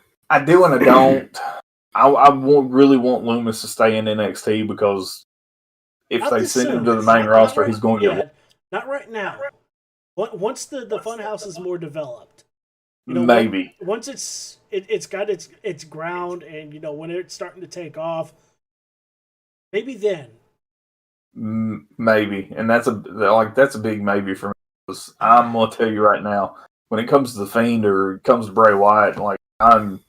and I don't. I really want Loomis to stay in NXT because if they send him to the main roster, he's going to get. Not right now. Once the Funhouse is more developed, maybe once it's got its ground, and when it's starting to take off, maybe then. Maybe, and that's a big maybe for me. I'm gonna tell you right now, when it comes to the Fiend or it comes to Bray Wyatt, like I'm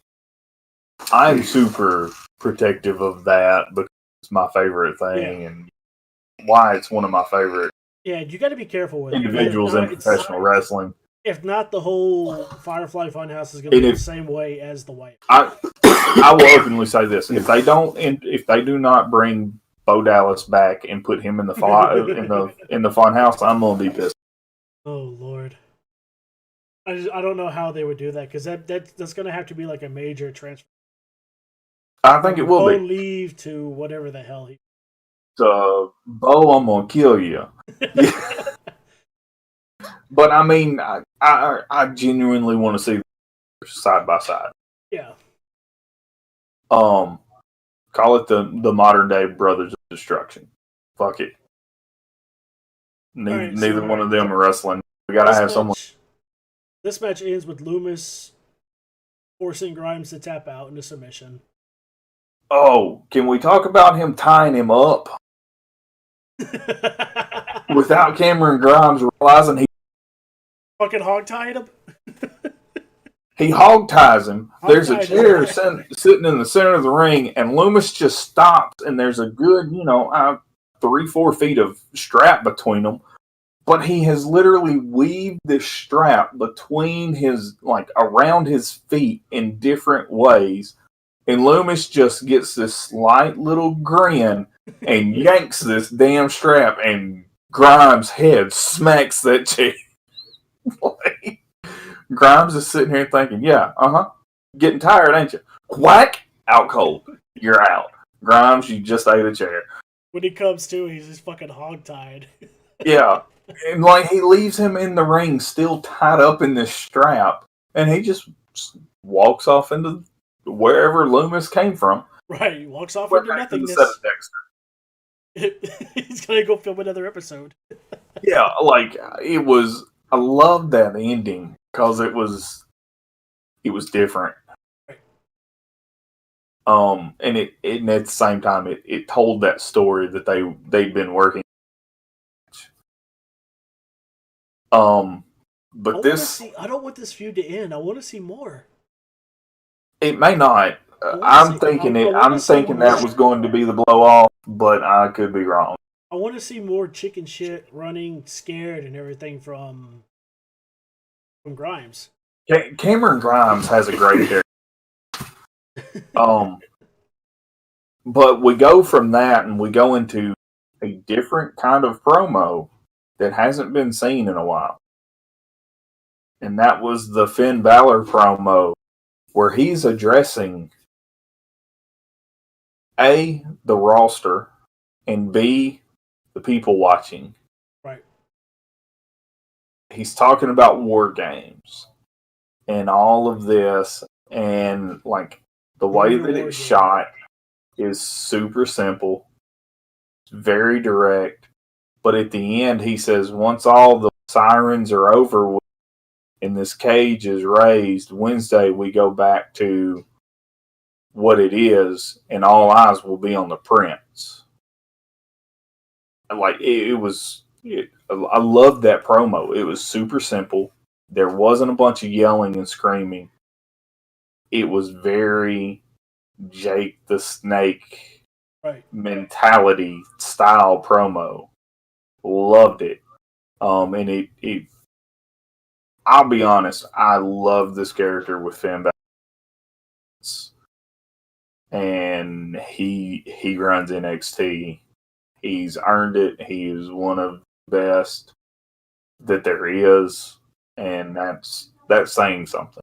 super protective of that because it's my favorite thing, and why it's one of my favorite. Yeah, you got to be careful with individuals in professional wrestling. If not, the whole Firefly Funhouse is going to be the same way as the White. I will openly say this: if they do not bring Bo Dallas back and put him in the Funhouse, I'm going to be pissed. Oh Lord, I don't know how they would do that because that's going to have to be like a major transfer. I think it will be. Leave to whatever the hell he. Bo, I'm gonna kill you. But I mean, I genuinely want to see side by side. Yeah. Call it the modern day Brothers of Destruction. Fuck it. Neither one of them are wrestling. We gotta have someone. This match ends with Loomis forcing Grimes to tap out into submission. Oh, can we talk about him tying him up? Without Cameron Grimes realizing he fucking hog-tied him? He hog-ties him. There's a chair sitting in the center of the ring, and Loomis just stops, and there's a good, 3-4 feet of strap between them. But he has literally weaved this strap between around his feet in different ways. And Loomis just gets this slight little grin and yanks this damn strap, and Grimes' head smacks that chair. Grimes is sitting here thinking, getting tired, ain't you? Whack! Out cold. You're out. Grimes, you just ate a chair. When he comes to, he's just fucking hog-tied. Yeah. And he leaves him in the ring still tied up in this strap, and he just walks off into wherever Loomis came from. Right, he walks off into nothingness. He's gonna go film another episode. Yeah, it was. I loved that ending because it was different. Right. And at the same time, it told that story that they'd been working. But I don't want this feud to end. I want to see more. It may not. I'm thinking that was going to be the blow off, but I could be wrong. I want to see more chicken shit running scared and everything from Grimes. Cameron Grimes has a great character. But we go from that and we go into a different kind of promo that hasn't been seen in a while. And that was the Finn Balor promo where he's addressing A, the roster, and B, the people watching. Right. He's talking about war games and all of this, and like the way that it's shot is super simple, very direct, but at the end he says once all the sirens are over with and this cage is raised, Wednesday we go back to what it is and all eyes will be on the prince. Like I loved that promo. It was super simple. There wasn't a bunch of yelling and screaming. It was very Jake the Snake mentality style promo. Loved it. And it I'll be honest, I love this character with Finn Balor. And he runs NXT. He's earned it. He is one of the best that there is, and that's saying something.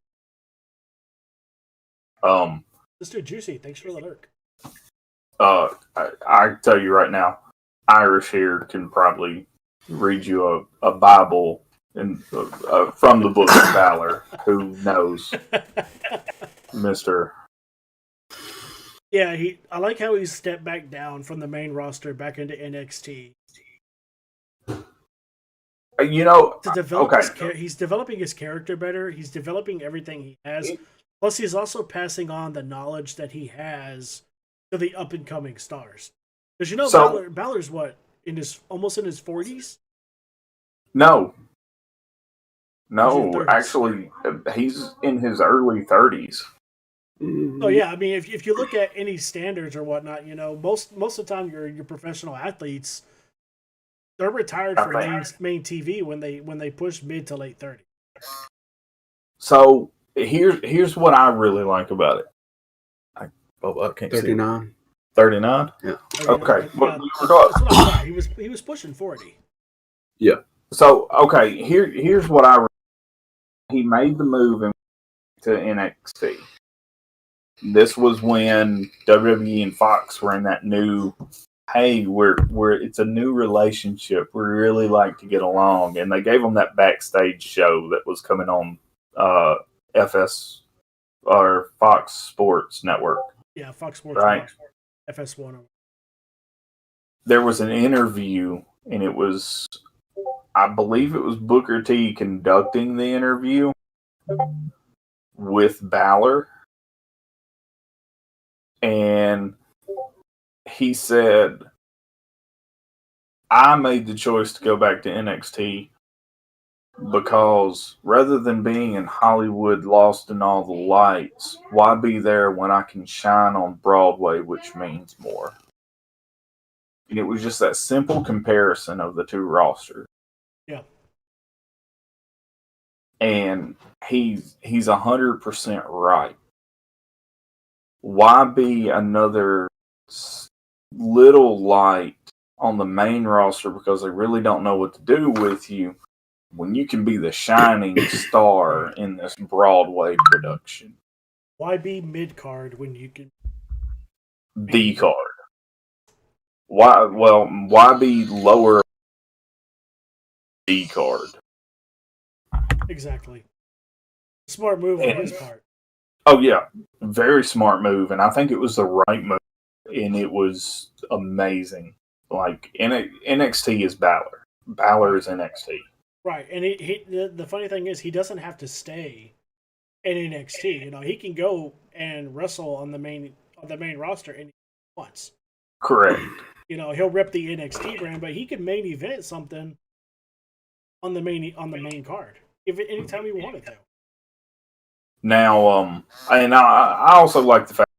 Mr. Juicy, thanks for the lurk. I tell you right now, Irish here can probably read you a Bible from the Book of Valor. Who knows, Mister? Yeah, I like how he stepped back down from the main roster back into NXT. To develop he's developing his character better. He's developing everything he has. Plus, he's also passing on the knowledge that he has to the up and coming stars. Because Balor's what, almost in his 40s? No, actually, he's in his early 30s. Oh yeah, I mean, if you look at any standards or whatnot, most of the time your professional athletes, they're retired from main TV when they push mid to late 30s. So here's what I really like about it. I can't 39. See. 39? Yeah. Okay. That's what I thought. He was pushing 40. Yeah. So okay, here's what he made the move to NXT. This was when WWE and Fox were in that new, hey, we're it's a new relationship. We really like to get along, and they gave him that backstage show that was coming on FS or Fox Sports Network. Yeah, Fox Sports, right? FS1. There was an interview, and it was, I believe it was Booker T conducting the interview with Balor. And he said, I made the choice to go back to NXT because rather than being in Hollywood lost in all the lights, why be there when I can shine on Broadway, which means more? And it was just that simple comparison of the two rosters. Yeah. And he's 100% right. Why be another little light on the main roster because they really don't know what to do with you when you can be the shining star in this Broadway production? Why be mid-card when you can... The card. Why be lower the card? Exactly. Smart move on his part. Oh, yeah. Very smart move. And I think it was the right move. And it was amazing. Like, NXT is Balor. Balor is NXT. Right. And the funny thing is, he doesn't have to stay in NXT. He can go and wrestle on the main roster any once. Correct. He'll rep the NXT brand, but he can main event something on the main card anytime he wanted to. Now, and I also like the fact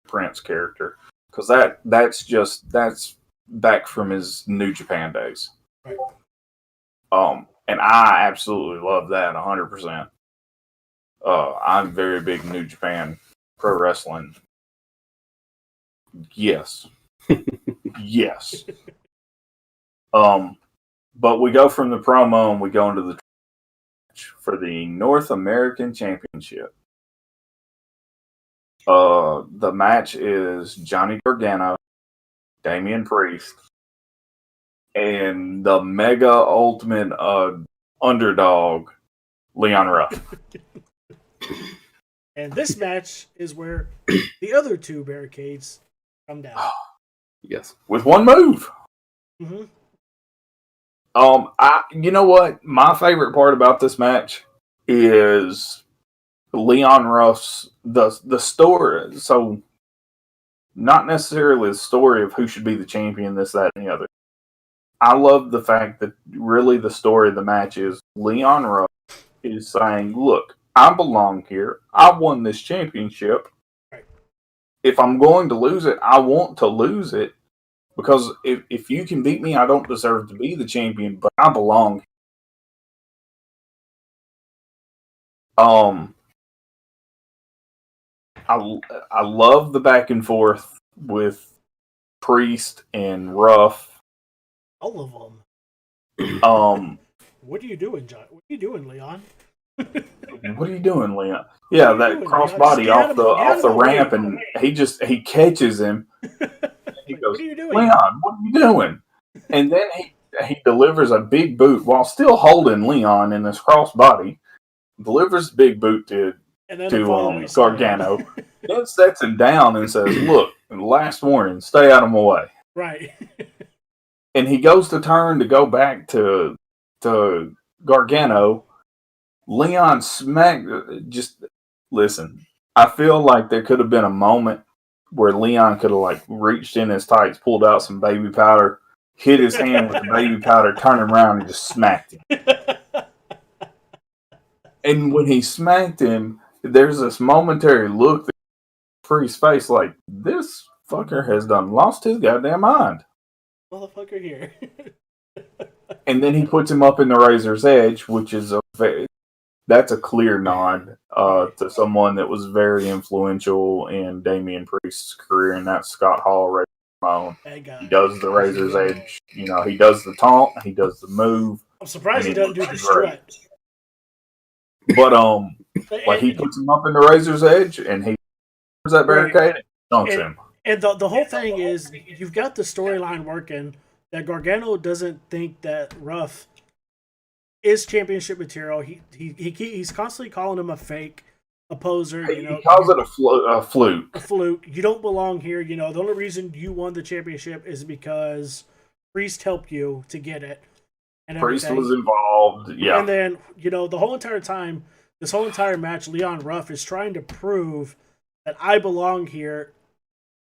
Prince character because that's back from his New Japan days. Right. And I absolutely love that 100%. I'm very big New Japan pro wrestling. Yes. Yes. But we go from the promo and we go into the match for the North American Championship. The match is Johnny Gargano, Damian Priest, and the mega ultimate underdog, Leon Ruff. And this match is where the other two barricades come down. Yes. With one move. Mm-hmm. You know what? My favorite part about this match is Leon Ruff's the story. So, not necessarily the story of who should be the champion, this, that, and the other. I love the fact that really the story of the match is Leon Ruff is saying, "Look, I belong here. I won this championship. Right. If I'm going to lose it, I want to lose it. Because if you can beat me, I don't deserve to be the champion, but I belong." I love the back and forth with Priest and Ruff. All of them. What are you doing, John? What are you doing, Leon? What are you doing, Leon? Yeah, that crossbody off the ramp, and he catches him. He goes, "What are you doing, Leon? What are you doing?" And then he delivers a big boot while still holding Leon in this crossbody. Delivers the big boot to Gargano. Then sets him down and says, "Look, last warning, stay out of my way." Right. And he goes to turn to go back to Gargano. Leon smacked. Just listen. I feel like there could have been a moment where Leon could have reached in his tights, pulled out some baby powder, hit his hand with the baby powder, turned him around, and just smacked him. And when he smacked him, there's this momentary look that Priest's face, like, this fucker has done lost his goddamn mind. Motherfucker here. And then he puts him up in the Razor's Edge, which is that's a clear nod to someone that was very influential in Damian Priest's career, and that's Scott Hall, Razor Ramon. He does the Razor's Edge. You know, he does the taunt, he does the move. I'm surprised he doesn't do the strut. But he puts him up in the Razor's Edge, and he puts that barricade and dunks him. And the whole thing is, you've got the storyline working that Gargano doesn't think that Ruff is championship material. He's constantly calling him a fake, a poser. He calls it a fluke. A fluke. You don't belong here. The only reason you won the championship is because Priest helped you to get it. And Priest was involved. Yeah. And then the whole entire time, this whole entire match, Leon Ruff is trying to prove that I belong here.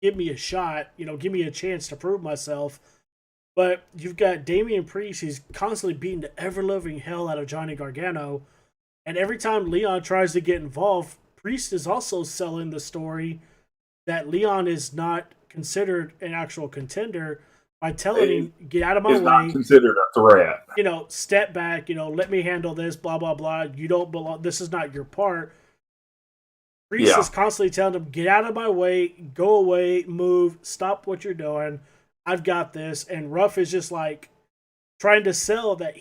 Give me a shot. Give me a chance to prove myself. But you've got Damian Priest, who's constantly beating the ever-loving hell out of Johnny Gargano. And every time Leon tries to get involved, Priest is also selling the story that Leon is not considered an actual contender by telling him, get out of my way. He's not considered a threat. Step back, let me handle this, blah, blah, blah. You don't belong. This is not your part. Priest is constantly telling him, get out of my way, go away, move, stop what you're doing. I've got this. And Ruff is just trying to sell that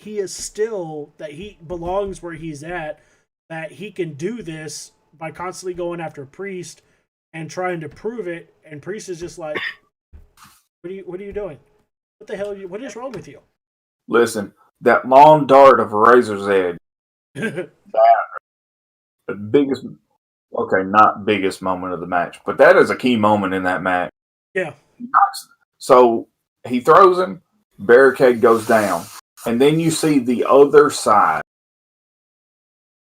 that he belongs where he's at, that he can do this by constantly going after Priest and trying to prove it. And Priest is just like, what are you doing? What the hell what is wrong with you? Listen, that long dart of Razor's Edge, the biggest, not biggest moment of the match, but that is a key moment in that match. Yeah. So he throws him, barricade goes down, and then you see the other side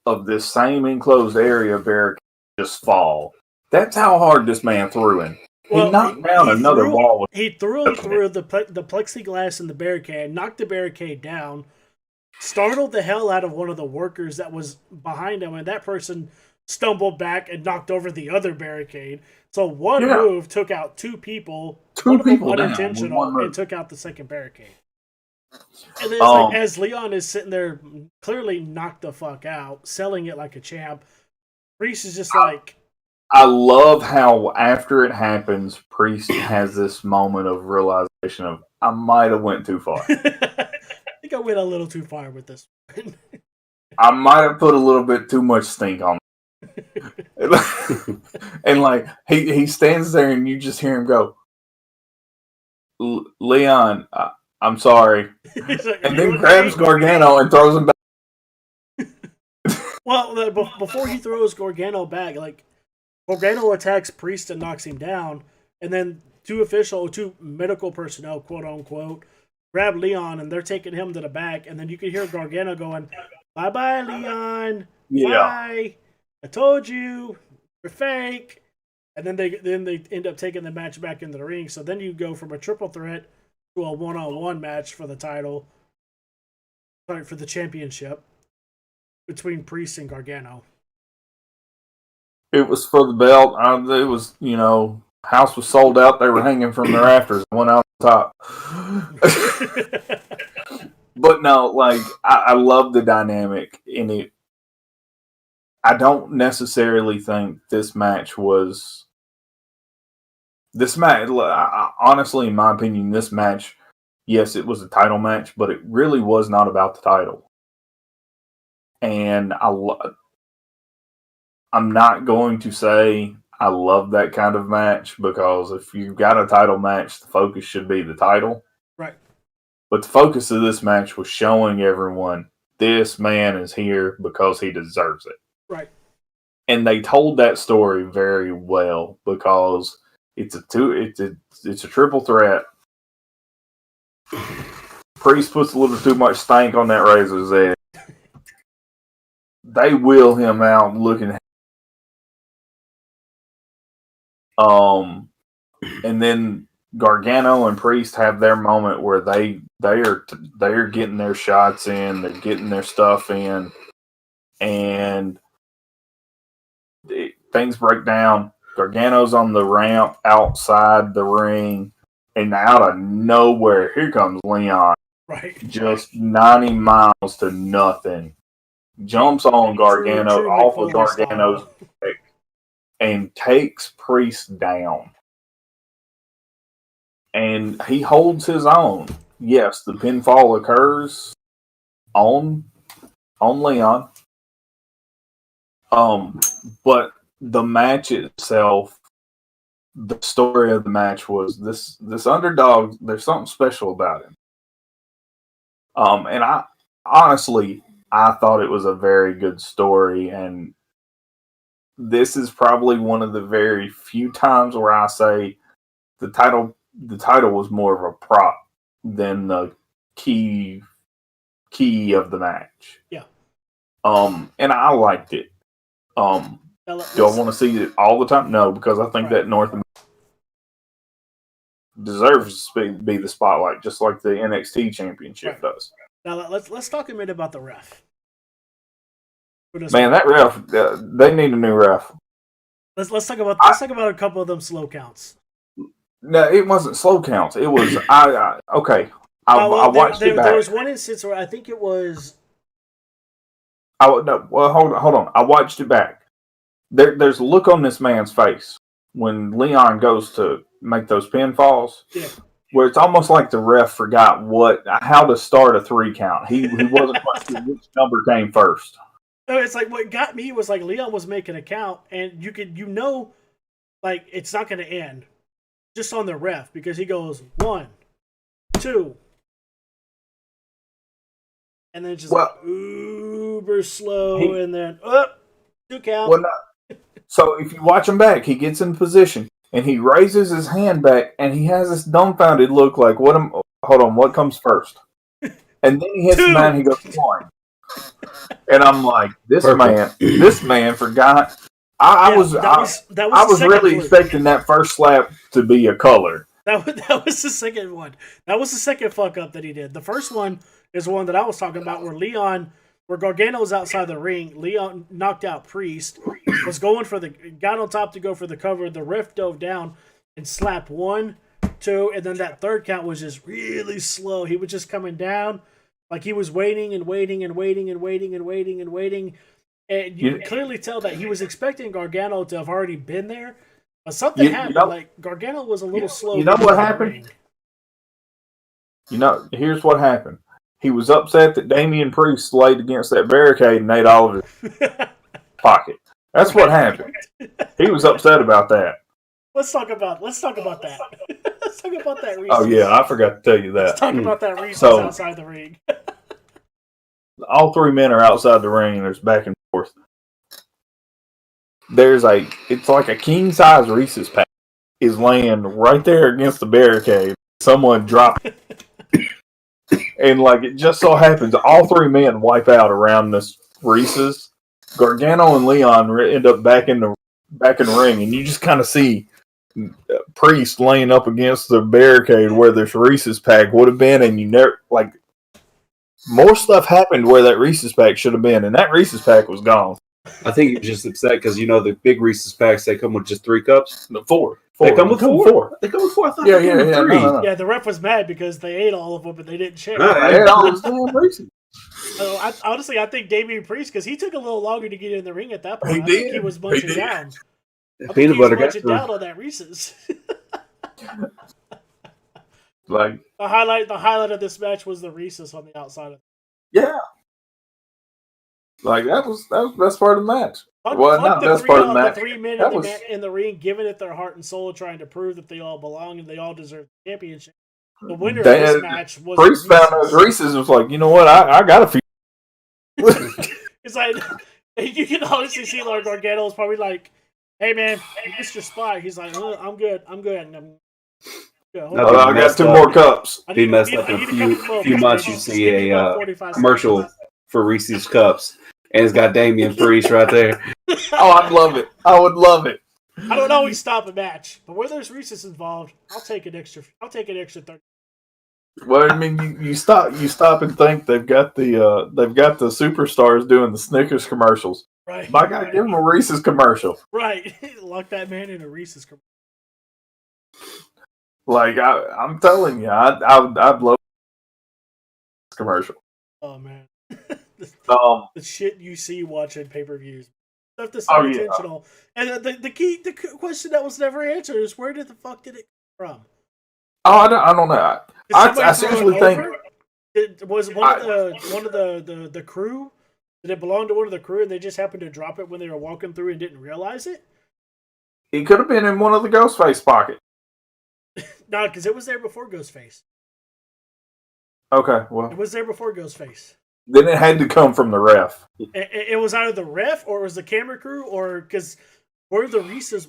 of this same enclosed area barricade just fall. That's how hard this man threw him. He knocked down another wall. He threw him through the plexiglass in the barricade, knocked the barricade down, startled the hell out of one of the workers that was behind him, and that person stumbled back and knocked over the other barricade. So one Yeah. move took out two people, Two one of them people down with unintentional, one move. and took out the second barricade. And then it's like, as Leon is sitting there, clearly knocked the fuck out, selling it like a champ, Priest is just like... I love how after it happens, Priest has this moment of realization of, I might have went too far. I think I went a little too far with this one. I might have put a little bit too much stink on it. And like, he stands there and you just hear him go, Leon, I'm sorry. Like, and then grabs Gargano and throws him back. Well, before he throws Gargano back, like, Gargano attacks Priest and knocks him down, and then two medical personnel, quote unquote, grab Leon and they're taking him to the back, and then you can hear Gargano going, "Bye-bye, Leon. Yeah. Bye. I told you. You're fake." And then they end up taking the match back into the ring. So then you go from a triple threat to a one-on-one match for the title. Sorry, for the championship between Priest and Gargano. It was for the belt. It was, house was sold out. They were hanging from the rafters. I went out on top. But no, like, I love the dynamic in it. I don't necessarily think this match, honestly, in my opinion, this match, yes, it was a title match, but it really was not about the title. And I'm not going to say I love that kind of match, because if you've got a title match, the focus should be the title. Right. But the focus of this match was showing everyone this man is here because he deserves it. Right. And they told that story very well, because it's a triple threat. Priest puts a little too much stank on that razor's edge. They wheel him out looking. And then Gargano and Priest have their moment where they are getting their shots in, they're getting their stuff in, and things break down. Gargano's on the ramp outside the ring, and out of nowhere, here comes Leon. Right. Just 90 miles to nothing. Jumps on Gargano, true off of McFoley Gargano's neck, and takes Priest down. And he holds his own. Yes, the pinfall occurs on Leon. But the match itself, the story of the match was this underdog, there's something special about him. And I honestly, I thought it was a very good story, and this is probably one of the very few times where I say the title was more of a prop than the key of the match. Yeah. And I liked it. Do I want to see it all the time? No, because I think that North America deserves to be the spotlight, just like the NXT championship does. Now let's talk a minute about the ref. Man, that ref, they need a new ref. Let's talk about a couple of them slow counts. No, it wasn't slow counts. It was okay. I watched it back. There was one instance where I think it was. Hold on. I watched it back. There's a look on this man's face when Leon goes to make those pinfalls, where it's almost like the ref forgot how to start a 3 count. He wasn't quite sure which number came first. No, it's like what got me was like Leon was making a count, and like it's not going to end just on the ref, because he goes 1, 2, and then just uber slow, and then 2 count. Well, no. So if you watch him back, he gets in position and he raises his hand back, and he has this dumbfounded look like, hold on, what comes first? And then he hits the man, and he goes 1. And I'm like, this man forgot. I was really expecting that first slap to be a color. That was the second one. That was the second fuck up that he did. The first one is one that I was talking about, where Gargano's outside the ring. Leon knocked out Priest. got on top to go for the cover. The ref dove down and slapped 1, 2, and then that third count was just really slow. He was just coming down like he was waiting and waiting and waiting and waiting and waiting and waiting. And you could clearly tell that he was expecting Gargano to have already been there. But something happened. Like Gargano was a little slow. You know what happened? Here's what happened. He was upset that Damian Priest laid against that barricade and ate all of his pocket. That's what happened. He was upset about that. Let's talk about that. Let's talk about that Reese's. Oh yeah, I forgot to tell you that. Let's talk about that Reese's outside the ring. All 3 men are outside the ring. There's back and forth. It's like a king size Reese's pack is laying right there against the barricade. Someone dropped it. And like it just so happens, all 3 men wipe out around this Reese's. Gargano and Leon end up back in the ring, and you just kind of see Priest laying up against the barricade where this Reese's pack would have been, and you never like more stuff happened where that Reese's pack should have been, and that Reese's pack was gone. I think he was just upset because the big Reese's packs, they come with just 3 cups. No, 4. They come with 4. They come with 4. I thought they came with 3. No. Yeah, the ref was mad because they ate all of them, but they didn't share. No, they ate all of them Reese's. Honestly, I think Damian Priest, because he took a little longer to get in the ring at that point. He I did. think he was munching down. Peanut butter got down on that Reese's. Like the highlight of this match was the Reese's on the outside of. Yeah. Like that was the best part of the match. Not best part of the match. The 3 men in the ring, giving it their heart and soul, trying to prove that they all belong and they all deserve the championship. The winner of this match was Priest found those Reese's and was like, you know what? I got a few. It's like you can honestly see like Gargano was probably like, "Hey man, you missed your spot." He's like, "Oh, I'm good. I'm good." I got 2 more cups. He messed up in a few months. You see a commercial for Reese's Cups, and it's got Damian Priest right there. Oh, I'd love it. I would love it. I don't always stop a match, but where there's Reese's involved, I'll take an extra 30. Well, I mean, you stop and think they've got the superstars doing the Snickers commercials. Right. My God, give them a Reese's commercial. Right. Lock that man in a Reese's commercial. Like I'm telling you, I'd love this commercial. Oh man. The shit you see watching pay-per-views. Stuff that's so intentional. And the question that was never answered is where the fuck did it come from? Oh, I don't know. I seriously think was one of the crew. Did it belong to one of the crew and they just happened to drop it when they were walking through and didn't realize it? It could have been in one of the Ghostface pockets. No, because it was there before Ghostface. Okay, well, it was there before Ghostface. Then it had to come from the ref. It was either the ref or it was the camera crew, or because where the Reese's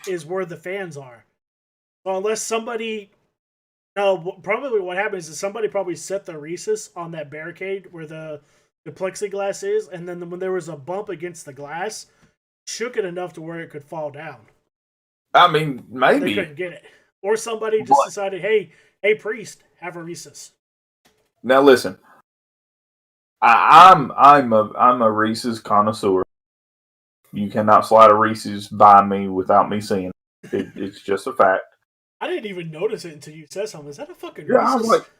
is where the fans are. So unless somebody, probably what happens is somebody probably set the Reese's on that barricade where the plexiglass is, and then when there was a bump against the glass, shook it enough to where it could fall down. I mean, maybe they couldn't get it, or somebody just decided, hey, Priest, have a Reese's. Now listen. I'm a Reese's connoisseur. You cannot slide a Reese's by me without me seeing it. It's just a fact. I didn't even notice it until you said something. Is that a fucking Reese's? Yeah, I was like,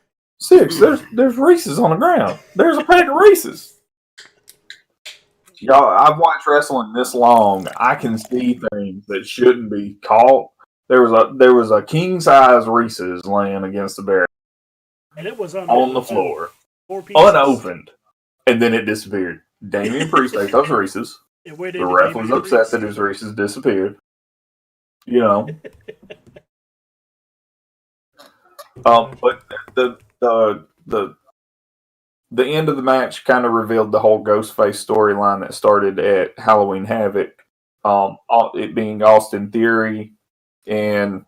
6. There's Reese's on the ground. There's a pack of Reese's. Y'all, I've watched wrestling this long. I can see things that shouldn't be caught. There was a king size Reese's laying against the barrier, and it was on the floor, unopened. And then it disappeared. Damian Priest ate those Reese's. The ref was upset that his Reese's disappeared. You know. But the end of the match kind of revealed the whole Ghostface storyline that started at Halloween Havoc. It being Austin Theory and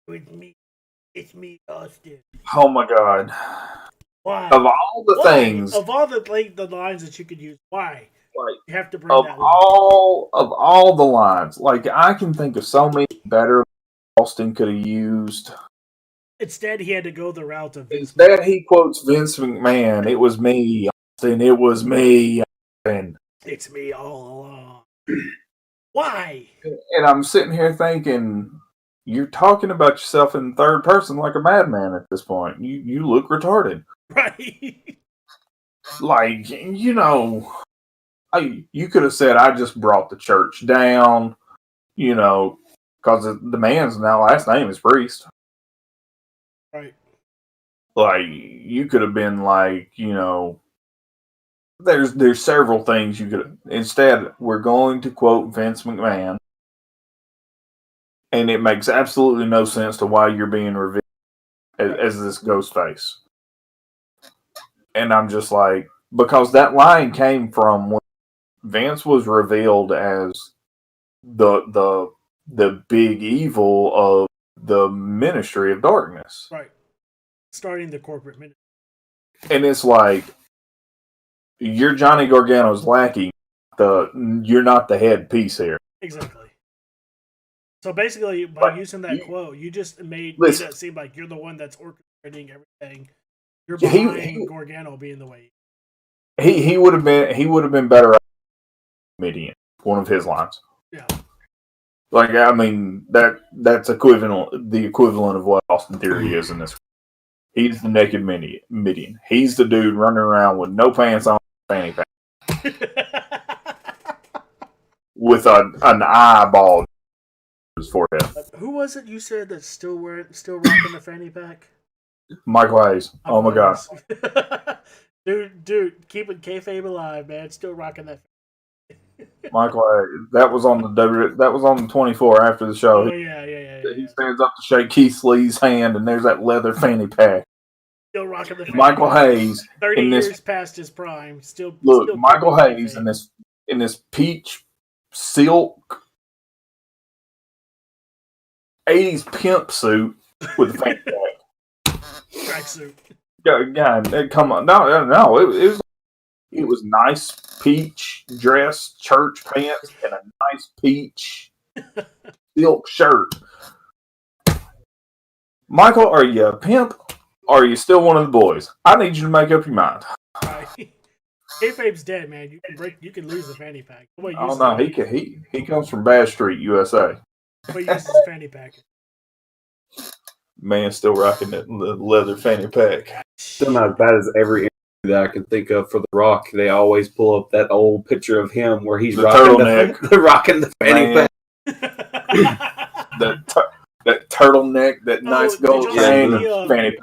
it's me, Austin. Oh my God. Why? Of all the things, of all the lines that you could use, why? Like, you have to bring of that all the lines, like I can think of so many better Austin could have used. Instead, he had to go the route of Vince. Instead, he quotes Vince McMahon. It was me, Austin. It was me, Austin. It's me all along. Why? And I'm sitting here thinking, you're talking about yourself in third person like a madman at this point. You look retarded. Right. Like, you know, you could have said, I just brought the church down, you know, because the man's now last name is Priest. Right. Like, you could have been like, you know, there's several things you could. Instead, we're going to quote Vince McMahon, and it makes absolutely no sense to why you're being revealed as this ghost face. And I'm just like, because that line came from when Vince was revealed as the big evil of the Ministry of Darkness. Right. Starting the corporate ministry. And it's like, you're Johnny Gargano's lackey. You're not the head piece here. Exactly. So basically, by using that quote, you just made it seem like you're the one that's orchestrating everything. You're behind Gargano being the way. He would have been better at Midian. One of his lines. Yeah. Like, I mean, that's equivalent. The equivalent of what Austin Theory is in this. He's the naked Midian. He's the dude running around with no pants on, fanny pack, with an eyeball in his forehead. Who was it you said that's still rocking the fanny pack? Michael Hayes. Oh my god, dude, keeping kayfabe alive, man. Still rocking that. Michael Hayes. That was on the 24 after the show. Oh yeah. He stands up to shake Keith Lee's hand, and there's that leather fanny pack. Still rocking the fanny Michael pack. Hayes. 30 years past his prime. Still Michael Hayes in this peach silk 80s pimp suit with a fanny pack. Tracksuit. God, come on. No. It was nice peach dress, church pants, and a nice peach silk shirt. Michael, are you a pimp? Or are you still one of the boys? I need you to make up your mind. Right. Kayfabe's dead, man. You can lose the fanny pack. Oh no, he comes from Bass Street, USA. Nobody uses the fanny pack. Man, still rocking that leather fanny pack. Still not as bad as every interview that I can think of for The Rock. They always pull up that old picture of him where he's rocking the fanny pack. that turtleneck, that nice gold chain, fanny pack.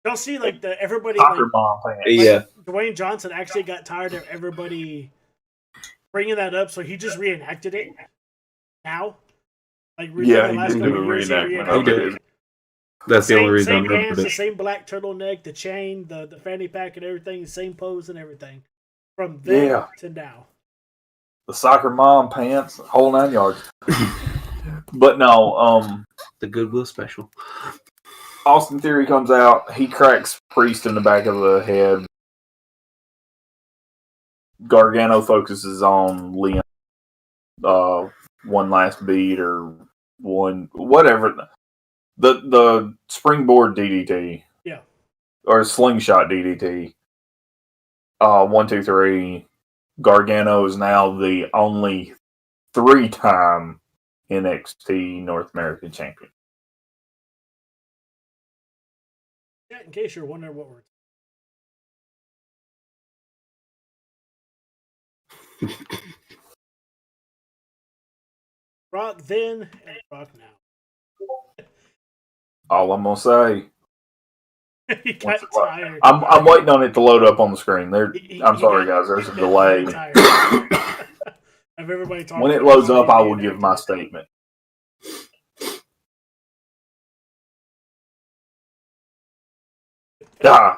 Y'all see, like, everybody, Soccer mom pants. Yeah. Dwayne Johnson actually got tired of everybody bringing that up, so he just reenacted it now. Like, he did a reenactment. That's the only reason I remember pants, it. The same black turtleneck, the chain, the fanny pack, and everything, the same pose and everything. From then to now. The soccer mom pants, whole 9 yards. But no, the Goodwill special. Austin Theory comes out. He cracks Priest in the back of the head. Gargano focuses on Leon. One last beat or one whatever. The springboard DDT. Yeah. Or slingshot DDT. 1, 2, 3. Gargano is now the only 3-time NXT North American champion. Yeah, in case you're wondering what we're Rock then and Rock now. All I'm gonna say. He got tired. I'm waiting on it to load up on the screen. I'm sorry, guys. There's a delay. When it loads up, I will give my statement.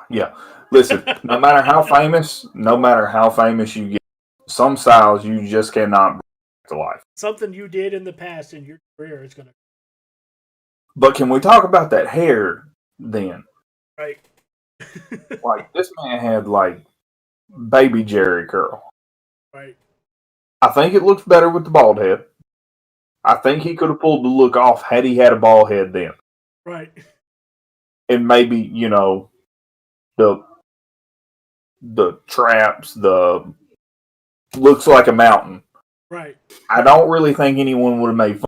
Yeah. Listen, no matter how famous you get, some styles you just cannot bring to life. Something you did in the past in your career is gonna. But can we talk about that hair then? Right. Like, this man had like baby Jerry curl. Right. I think it looks better with the bald head. I think he could have pulled the look off had he had a bald head then. Right. And maybe, the traps, the looks like a mountain. Right. I don't really think anyone would have made fun.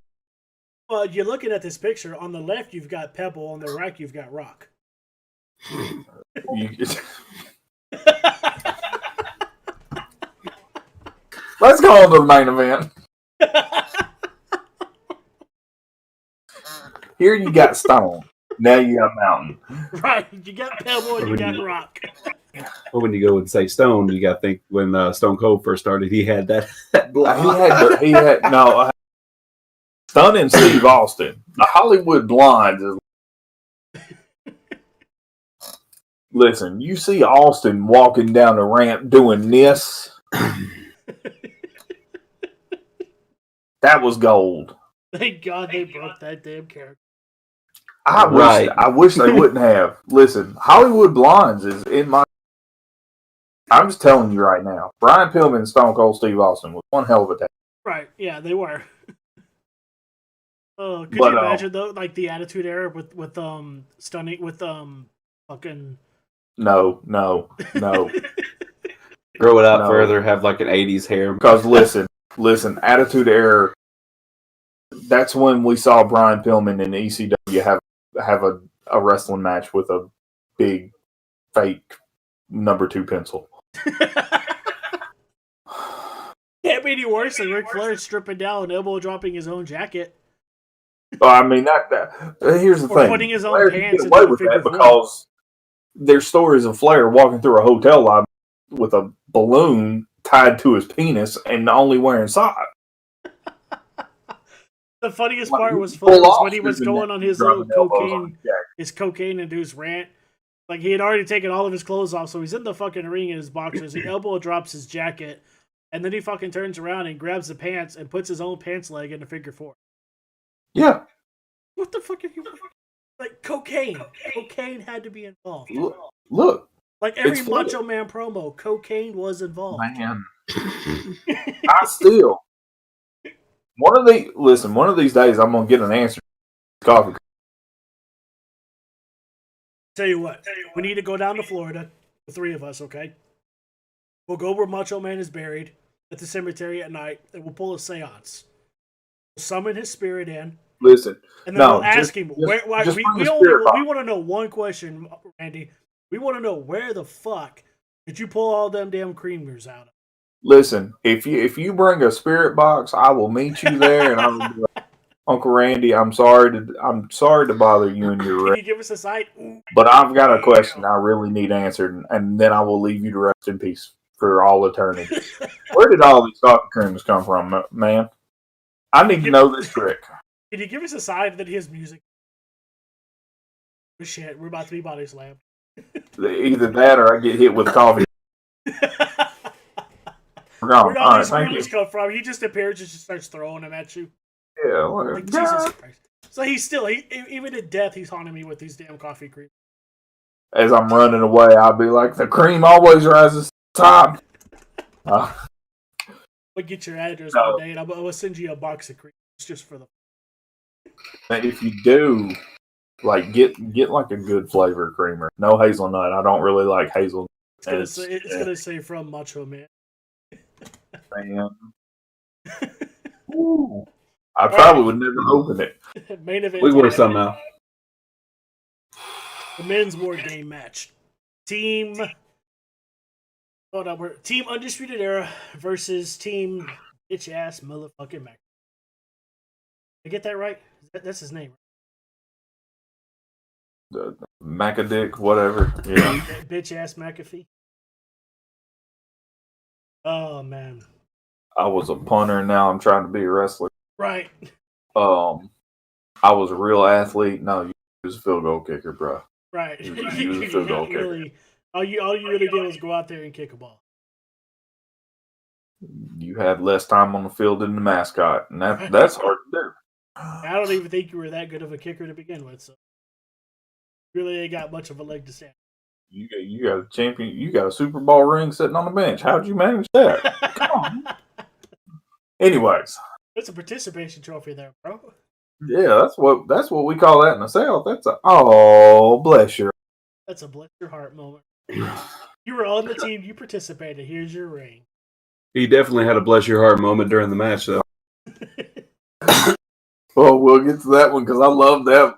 Well, you're looking at this picture. On the left, you've got Pebble. On the right, you've got Rock. Let's go on to the main event. Here you got Stone. Now you got Mountain. Right. You got Pebble and you got Rock. Well, when you go and say Stone, you got to think when Stone Cold first started, he had that He had Stone and Steve Austin. The Hollywood Blondes is. Listen, you see Austin walking down the ramp doing this. That was gold. Thank God they broke that damn character. I wish they wouldn't have. Listen, Hollywood Blondes is in my. I'm just telling you right now. Brian Pillman and Stone Cold Steve Austin was one hell of a tag. Right? Yeah, they were. Could you imagine though, like the Attitude Era with stunning with fucking. No. Grow it out further, have like an 80s hair. Because listen, Attitude Era. That's when we saw Brian Pillman and ECW have a wrestling match with a big fake number 2 pencil. Can't be any worse than Ric Flair stripping down and elbow dropping his own jacket. I mean, here's the thing. Putting his own Flair pants can get away with that because there's stories of Flair walking through a hotel lobby with a balloon tied to his penis and only wearing socks. The funniest part was when he was going on his little cocaine-induced rant. Like, he had already taken all of his clothes off, so he's in the fucking ring in his boxers. He elbow drops his jacket, and then he fucking turns around and grabs the pants and puts his own pants leg in a figure 4. Yeah. What the fuck are you... Like, cocaine. Cocaine had to be involved. Look. Like, every Macho Man promo, cocaine was involved. Man. I still... One of these days I'm going to get an answer. Coffee. Tell you what, we need to go down to Florida, the 3 of us, okay? We'll go where Macho Man is buried at the cemetery at night, and we'll pull a seance. We'll summon his spirit in. Listen, and then we'll ask him. We want to know one question, Randy. We want to know where the fuck did you pull all them damn creamers out of? Listen, if you bring a spirit box, I will meet you there, and I will be like, Uncle Randy, I'm sorry to bother you and your. Can you give us a sight? But I've got a question I really need answered, and then I will leave you to rest in peace for all eternity. Where did all these coffee creams come from, man? I need to know this trick. Can you give us a sign that his music? Oh, shit, we're about to be body slammed. Either that or I get hit with coffee. Where all these screamers come from? He just appears and just starts throwing them at you. Yeah, like, Jesus Christ. So even in death, he's haunting me with these damn coffee creams. As I'm running away, I'll be like, the cream always rises to the top. I'll get your address one day, and I'll send you a box of cream. It's just for the. And if you do, like, get like a good flavor creamer. No hazelnut. I don't really like hazelnut. It's gonna say from Macho Man. Man. Ooh. I probably would never open it. Main event. We were somehow. The men's war game match. Team Undisputed Era versus Team Bitch Ass Motherfucking Mac. I get that right? That's his name. Macadick, whatever. Yeah. Bitch Ass McAfee. Oh man. I was a punter, and now I'm trying to be a wrestler. Right. I was a real athlete. No, you was a field goal kicker, bro. Right. You was a field goal kicker. Really, all you really did was go out there and kick a ball. You had less time on the field than the mascot, and that's hard to do. I don't even think you were that good of a kicker to begin with, so you really ain't got much of a leg to stand. You got a champion. You got a Super Bowl ring sitting on the bench. How'd you manage that? Come on. Anyways, that's a participation trophy there, bro. Yeah, that's what we call that in the South. That's bless your. That's a bless your heart moment. You were on the team. You participated. Here's your ring. He definitely had a bless your heart moment during the match, though. Well, we'll get to that one because I love that.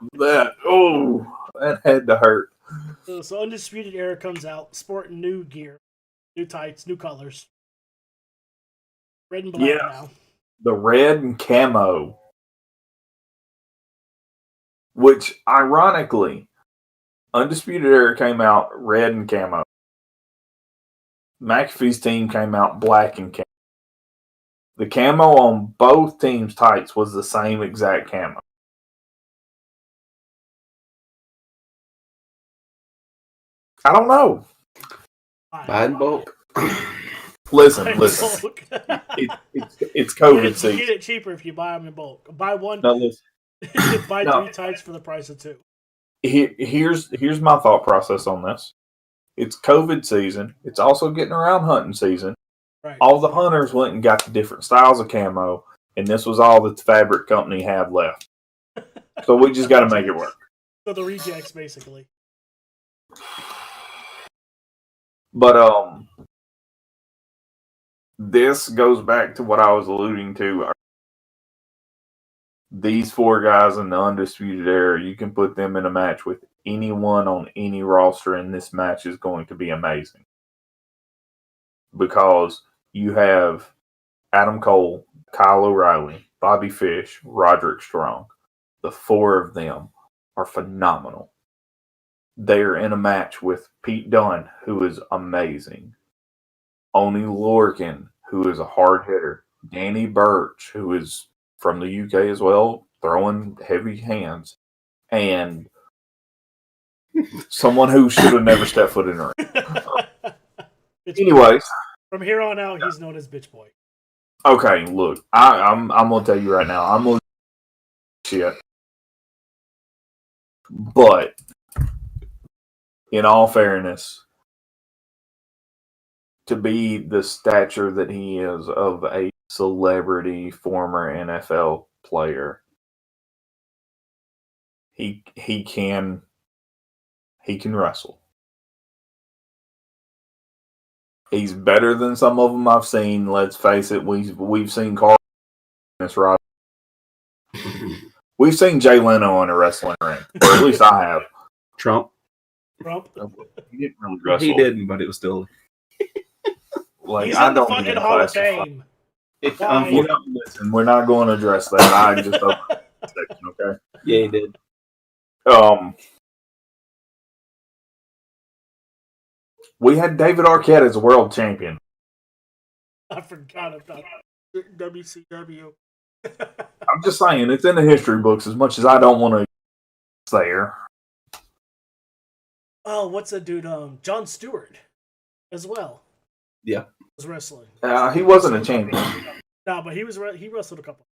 Oh, that had to hurt. So Undisputed Era comes out, sporting new gear, new tights, new colors. Red and black now. The red and camo. Which, ironically, Undisputed Era came out red and camo. McAfee's team came out black and camo. The camo on both teams' tights was the same exact camo. I don't know. Buy in bulk. Listen. It's COVID season. You get it cheaper if you buy them in bulk. Buy one. No, listen. Buy 3 tights for the price of 2. Here's my thought process on this. It's COVID season. It's also getting around hunting season. Right. All the hunters went and got the different styles of camo, and this was all that the fabric company had left. So we just got to make it work. So the rejects, basically. But this goes back to what I was alluding to. These 4 guys in the Undisputed Era, you can put them in a match with anyone on any roster, and this match is going to be amazing. Because you have Adam Cole, Kyle O'Reilly, Bobby Fish, Roderick Strong. The 4 of them are phenomenal. They are in a match with Pete Dunne, who is amazing. Oney Lorcan, who is a hard hitter. Danny Burch, who is from the UK as well, throwing heavy hands. And someone who should have never stepped foot in a ring. Anyways. From here on out, he's known as Bitch Boy. Okay, look. I'm going to tell you right now. I'm going to shit. But, in all fairness, to be the stature that he is of a celebrity former NFL player, he can wrestle. He's better than some of them I've seen. Let's face it, we've seen Carl right. We've seen Jay Leno in a wrestling ring, or at least I have. Trump. He didn't really wrestle. He didn't, but it was still. Like, he's in the fucking Hall of Fame. Listen, we're not going to address that. I just opened the section, okay? Yeah, he did. We had David Arquette as world champion. I forgot about WCW. I'm just saying, it's in the history books as much as I don't want to there. Oh, what's that dude? Jon Stewart as well. Yeah. Was wrestling. He wasn't a champion. No, but he wrestled a couple.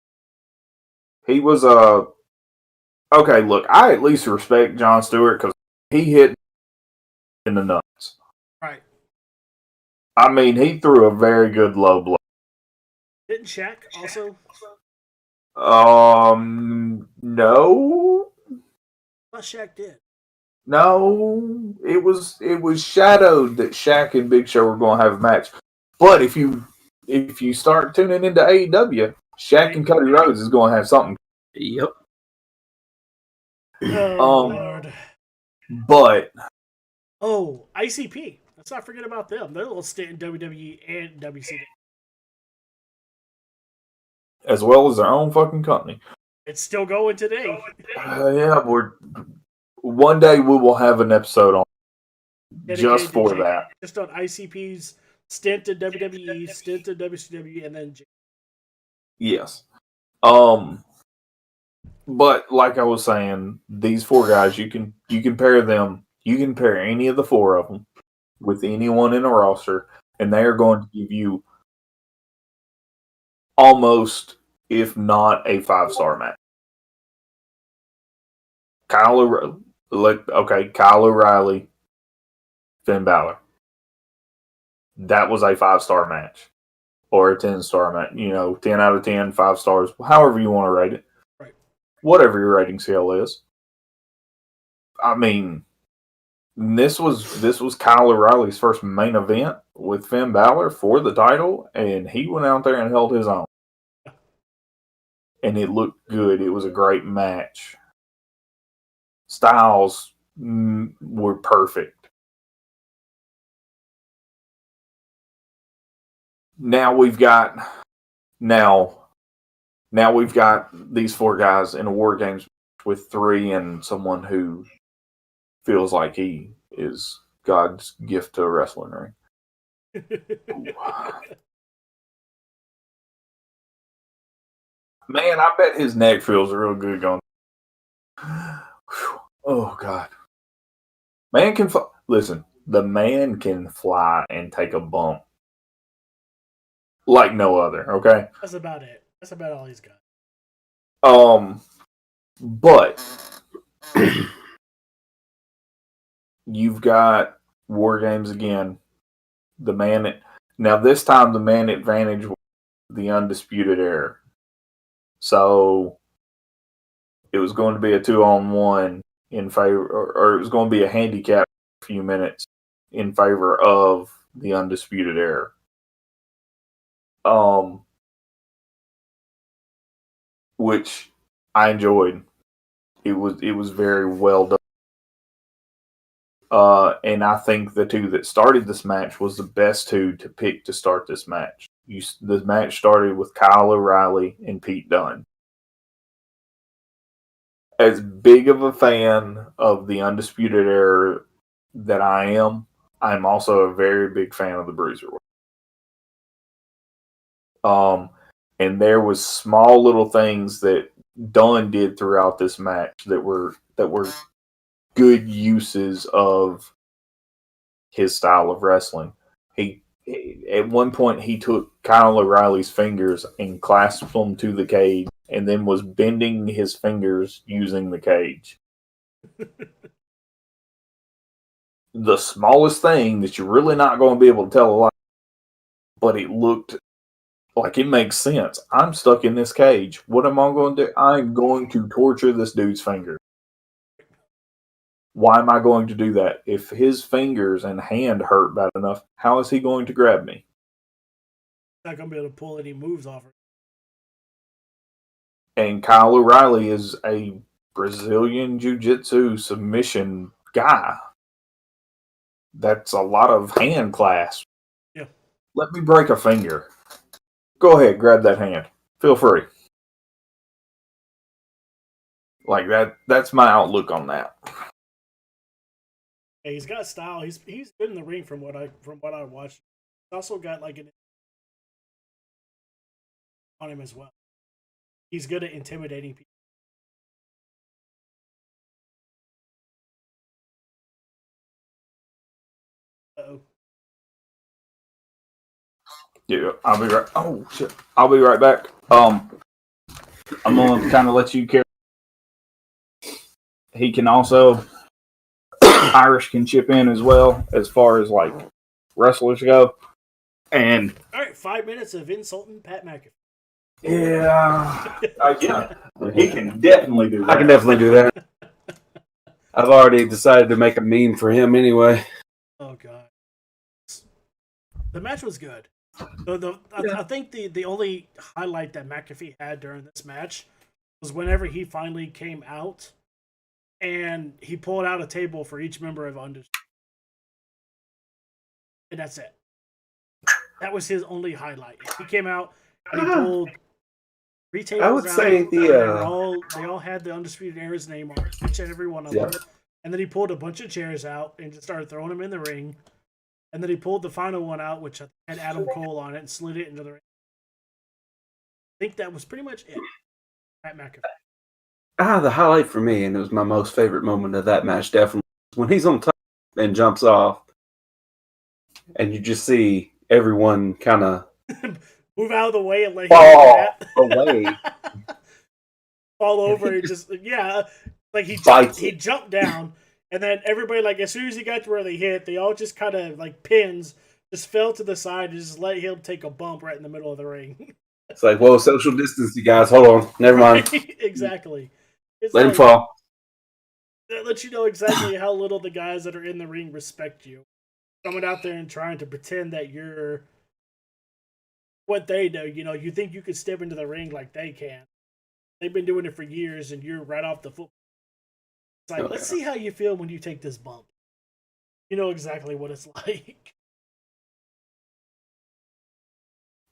He was okay, look, I at least respect Jon Stewart because he hit in the nuts. Right. I mean, he threw a very good low blow. Didn't Shaq also? No. I thought Shaq did. No, it was shadowed that Shaq and Big Show were going to have a match. But if you start tuning into AEW, Shaq and Cody Rhodes is going to have something. Yep. Oh, Lord. But ICP. Let's not forget about them. They're a little stint in WWE and WCW. As well as their own fucking company. It's still going today. Yeah, one day we will have an episode on just for that. Just on ICP's stint in WWE, stint in WCW, and then yes. But like I was saying, these 4 guys, you can pair them. You can pair any of the 4 of them with anyone in a roster, and they are going to give you almost, if not a 5-star match. Kyle O'Reilly, Finn Balor. That was a 5-star match. Or a 10-star match. 10 out of 10, 5 stars. However you want to rate it. Right. Whatever your rating scale is. I mean, this was Kyle O'Reilly's first main event with Finn Balor for the title, and he went out there and held his own. And it looked good. It was a great match. Styles were perfect. Now we've got these 4 guys in a War Games with 3 and someone who feels like he is God's gift to a wrestling ring. Man, I bet his neck feels real good going. Oh, God. Man can fly. Listen, the man can fly and take a bump like no other, okay? That's about it. That's about all he's got. But you've got War Games again. Now this time the man advantage was the Undisputed Era. So it was going to be a 2-on-1 in favor, or it was going to be a handicap for a few minutes in favor of the Undisputed Era. Which I enjoyed. It was very well done. And I think the 2 that started this match was the best 2 to pick to start this match. The match started with Kyle O'Reilly and Pete Dunne. As big of a fan of the Undisputed Era that I am, I'm also a very big fan of the Bruiserweight. And there was small little things that Dunne did throughout this match that were good uses of his style of wrestling. At one point he took Kyle O'Reilly's fingers and clasped them to the cage and then was bending his fingers using the cage. The smallest thing that you're really not going to be able to tell a lot, but it looked like it makes sense. I'm stuck in this cage. What am I going to do? I'm going to torture this dude's finger. Why am I going to do that? If his fingers and hand hurt bad enough, how is he going to grab me? Not going to be able to pull any moves off. And Kyle O'Reilly is a Brazilian Jiu-Jitsu submission guy. That's a lot of hand clasp. Yeah. Let me break a finger. Go ahead, grab that hand. Feel free. Like that's my outlook on that. Yeah, he's got style. He's good in the ring from what I watched. He's also got like an on him as well. He's good at intimidating people. Uh-oh. Yeah, I'll be right. Oh shit! I'll be right back. I'm gonna kind of let you carry. He can also Irish can chip in as well as far as like wrestlers go. And all right, 5 minutes of insulting Pat McAfee. Yeah, he can definitely do that. I can definitely do that. I've already decided to make a meme for him anyway. Oh god, the match was good. I think the only highlight that McAfee had during this match was whenever he finally came out and he pulled out a table for each member of Undisputed. And that's it. That was his only highlight. He came out and he pulled 3 tables. I would say they all had the Undisputed Era's name on each and every one of them. And then he pulled a bunch of chairs out and just started throwing them in the ring. And then he pulled the final one out, which had Adam Cole on it, and slid it into the ring. I think that was pretty much it. Pat McAfee. The highlight for me, and it was my most favorite moment of that match, definitely, when he's on top and jumps off, and you just see everyone kind of move out of the way and let him fall away, fall over, and just like he jumped down. And then everybody, like, as soon as he got to where they hit, they all just kind of, like, pins, just fell to the side and just let him take a bump right in the middle of the ring. It's like, whoa, social distance, you guys. Hold on. Never mind. Exactly. Let him fall. That lets you know exactly how little the guys that are in the ring respect you. Coming out there and trying to pretend that you're what they do. You think you could step into the ring like they can. They've been doing it for years, and you're right off the foot. It's like, let's see how you feel when you take this bump. You know exactly what it's like.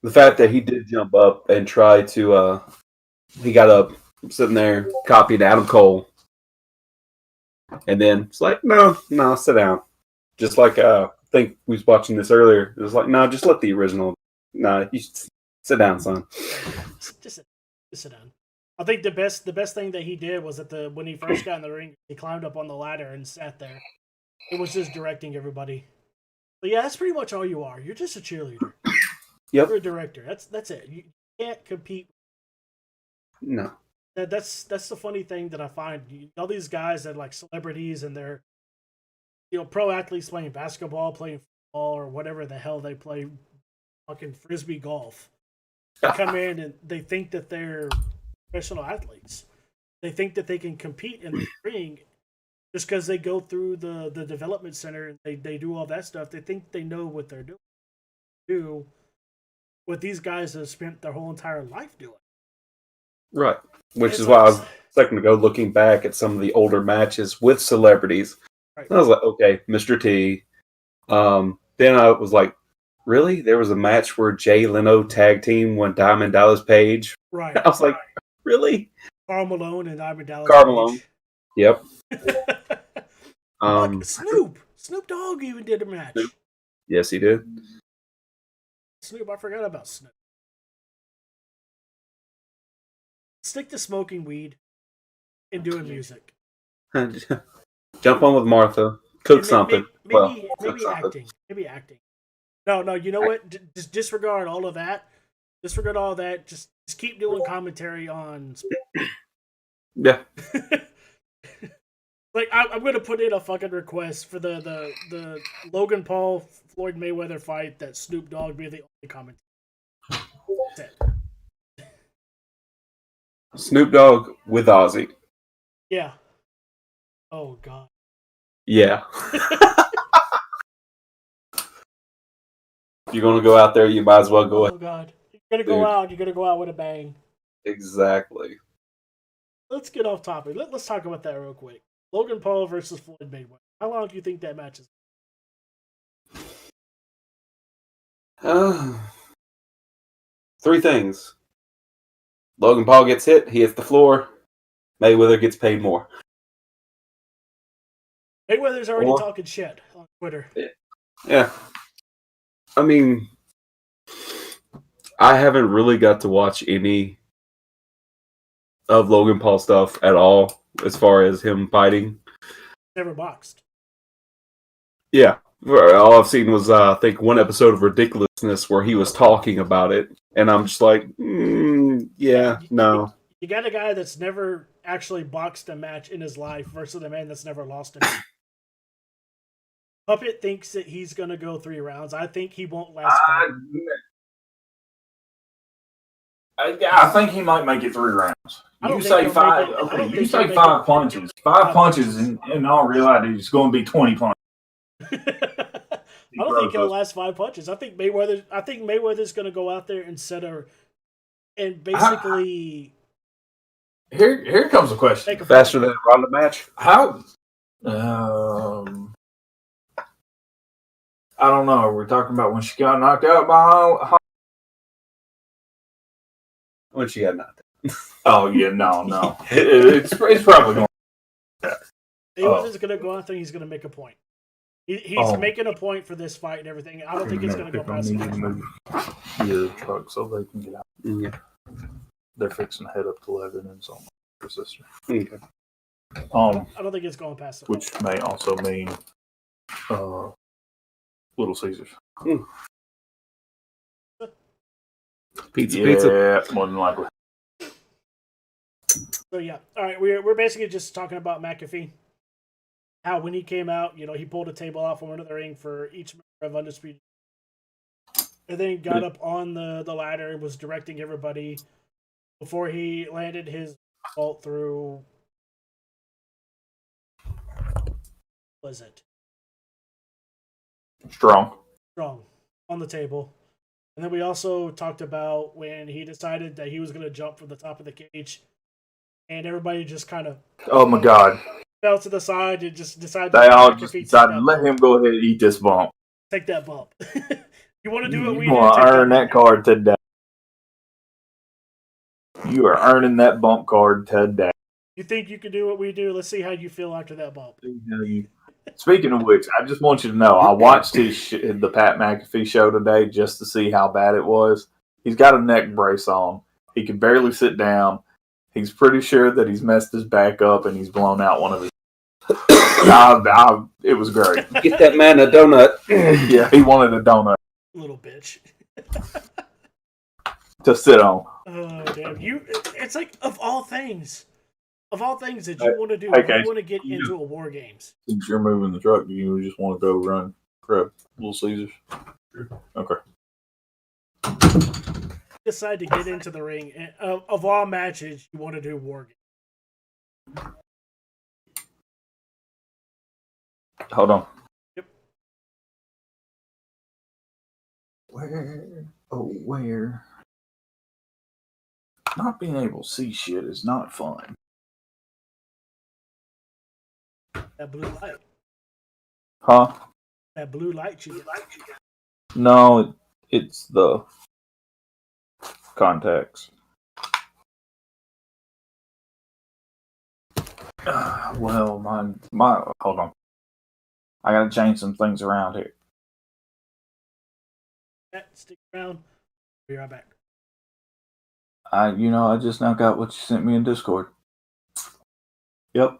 The fact that he did jump up and try to, he got up, sitting there, copied Adam Cole. And then it's like, no, sit down. Just like, I think we was watching this earlier. It was like, no, just let the original. No, you should sit down, son. Just sit down. I think the best thing that he did was that when he first got in the ring, he climbed up on the ladder and sat there. It was just directing everybody. But yeah, that's pretty much all you are. You're just a cheerleader. Yep. You're a director. That's it. You can't compete. No. That's the funny thing that I find. All these guys that are like celebrities and they're pro athletes playing basketball, playing football, or whatever the hell they play, fucking frisbee golf. They come in and they think that they're professional athletes. They think that they can compete in the ring just because they go through the development center and they do all that stuff. They think they know what they're doing. What these guys have spent their whole entire life doing. Right. Which is why I was a second ago looking back at some of the older matches with celebrities. Right. I was like, okay, Mr. T. Then I was like, really? There was a match where Jay Leno tag team won Diamond Dallas Page. Right. I was like, really? Karl Malone and Diamond Dallas Page. Malone. Yep. Look, Snoop Dogg even did a match. Snoop. Yes, he did. Snoop, I forgot about Snoop. Stick to smoking weed and doing music. Jump on with Martha. Cook something. Maybe acting. Maybe acting. No. You know what? Just disregard all of that. Disregard all of that. Just keep doing commentary on. Yeah. Like I'm gonna put in a fucking request for the Logan Paul Floyd Mayweather fight that Snoop Dogg be the only commentator. That's it. Snoop Dogg with Ozzy. Yeah. Oh God. Yeah. If you're gonna go out there, you might as well go. Oh God. You're gonna go out. You're gonna go out with a bang. Exactly. Let's get off topic. Let's talk about that real quick. Logan Paul versus Floyd Mayweather. How long do you think that match is? 3 things. Logan Paul gets hit. He hits the floor. Mayweather gets paid more. Mayweather's already talking shit on Twitter. Yeah. I mean, I haven't really got to watch any of Logan Paul stuff at all as far as him fighting. Never boxed. Yeah. All I've seen was, I think, one episode of Ridiculousness where he was talking about it. And I'm just like, yeah, no. You got a guy that's never actually boxed a match in his life versus a man that's never lost a match. Puppet thinks that he's going to go 3 rounds. I think he won't last 5. I think he might make it 3 rounds. You say 5. Okay, you say 5 punches. 5 punches, in all reality, it's going to be 20 punches. I don't think he'll last 5 punches. I think Mayweather's going to go out there and and basically. Here comes the question. Faster than a Ronda match? How? I don't know. We're talking about when she got knocked out by. When she got knocked out. Oh yeah, no. It's probably going. Mayweather's going to go out there. He's going to make a point. He's making a point for this fight and everything. I don't think it's going to go past the truck so they can get out. Yeah. They're fixing to head up to Lebanon's on her sister. Okay. I don't think it's going past it. Which may also mean Little Caesars. Pizza. Yeah, more than likely. So yeah, all right. We're basically just talking about McAfee. How when he came out, he pulled a table out from under the ring for each member of Undisputed, and then got up on the ladder and was directing everybody before he landed his vault through was it? Strong. Strong on the table. And then we also talked about when he decided that he was going to jump from the top of the cage, and everybody just kind of Oh my God. fell to the side and just decided They to all let just McAfee decided to let him go ahead and eat this bump. take that bump. You want to do You what we do? want to Take earn that bump. card today. You are earning that bump card today. You think you can do what we do? Let's see how you feel after that bump. Speaking of which, I just want you to know, I watched the Pat McAfee show today just to see how bad it was. He's got a neck brace on. He can barely sit down. He's pretty sure that he's messed his back up and he's blown out one of his. It was great. Get that man a donut. Yeah, he wanted a donut Little bitch. to sit on. Oh damn! It's like of all things that you want to do, Okay. you want to get into a War Games. Since you're moving the truck, do you just want to go run grab Little Caesars? Okay. Decide to get into the ring. And of all matches, you want to do War Games. Hold on. Yep. Where? Oh, where? Not being able to see shit is not fun. That blue light. Huh? That blue light you get. No, it's the contacts. Well, my hold on. I gotta change some things around here. Stick around. Be right back. I just now got what you sent me in Discord. Yep.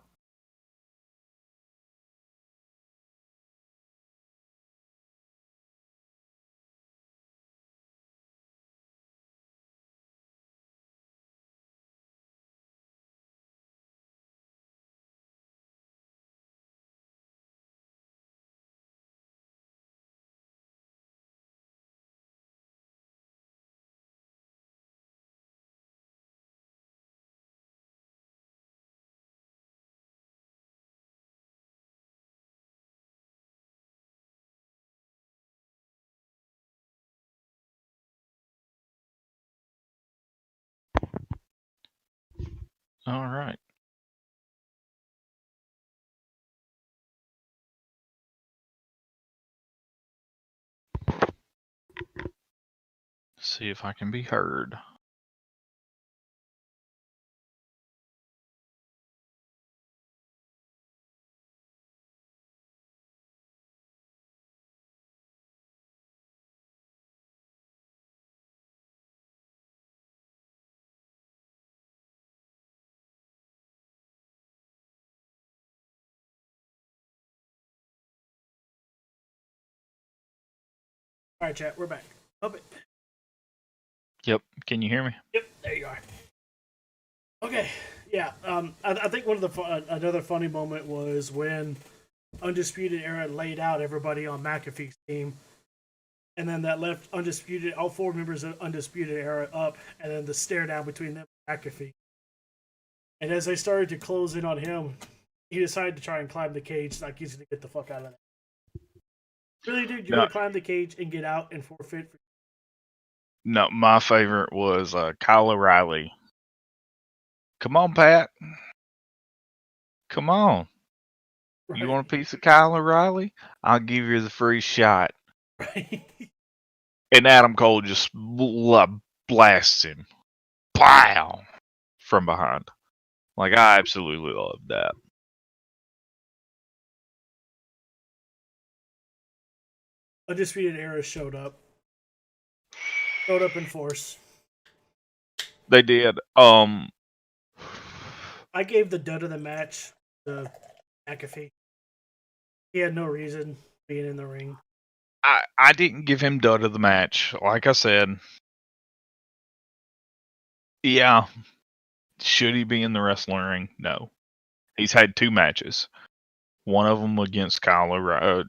All right. See if I can be heard. All right, chat. We're back. Up it. Yep. Can you hear me? Yep. There you are. Okay. Yeah. I think one of the another funny moment was when Undisputed Era laid out everybody on McAfee's team, and then that left Undisputed, all four members of Undisputed Era up, and then the stare down between them and McAfee. And as they started to close in on him, he decided to try and climb the cage like he's going to get the fuck out of there. Really, dude? You want to climb the cage and get out and forfeit? No, my favorite was Kyle O'Reilly. Come on, Pat. Come on. Right. You want a piece of Kyle O'Reilly? I'll give you the free shot. Right. And Adam Cole just blasts him. Pow! From behind. Like, I absolutely loved that. Undisputed Era showed up. Showed up in force. They did. I gave the dud of the match to McAfee. He had no reason being in the ring. I didn't give him dud of the match. Like I said, yeah. Should he be in the wrestling ring? No. He's had 2 matches. One of them against Kyle O'Reilly.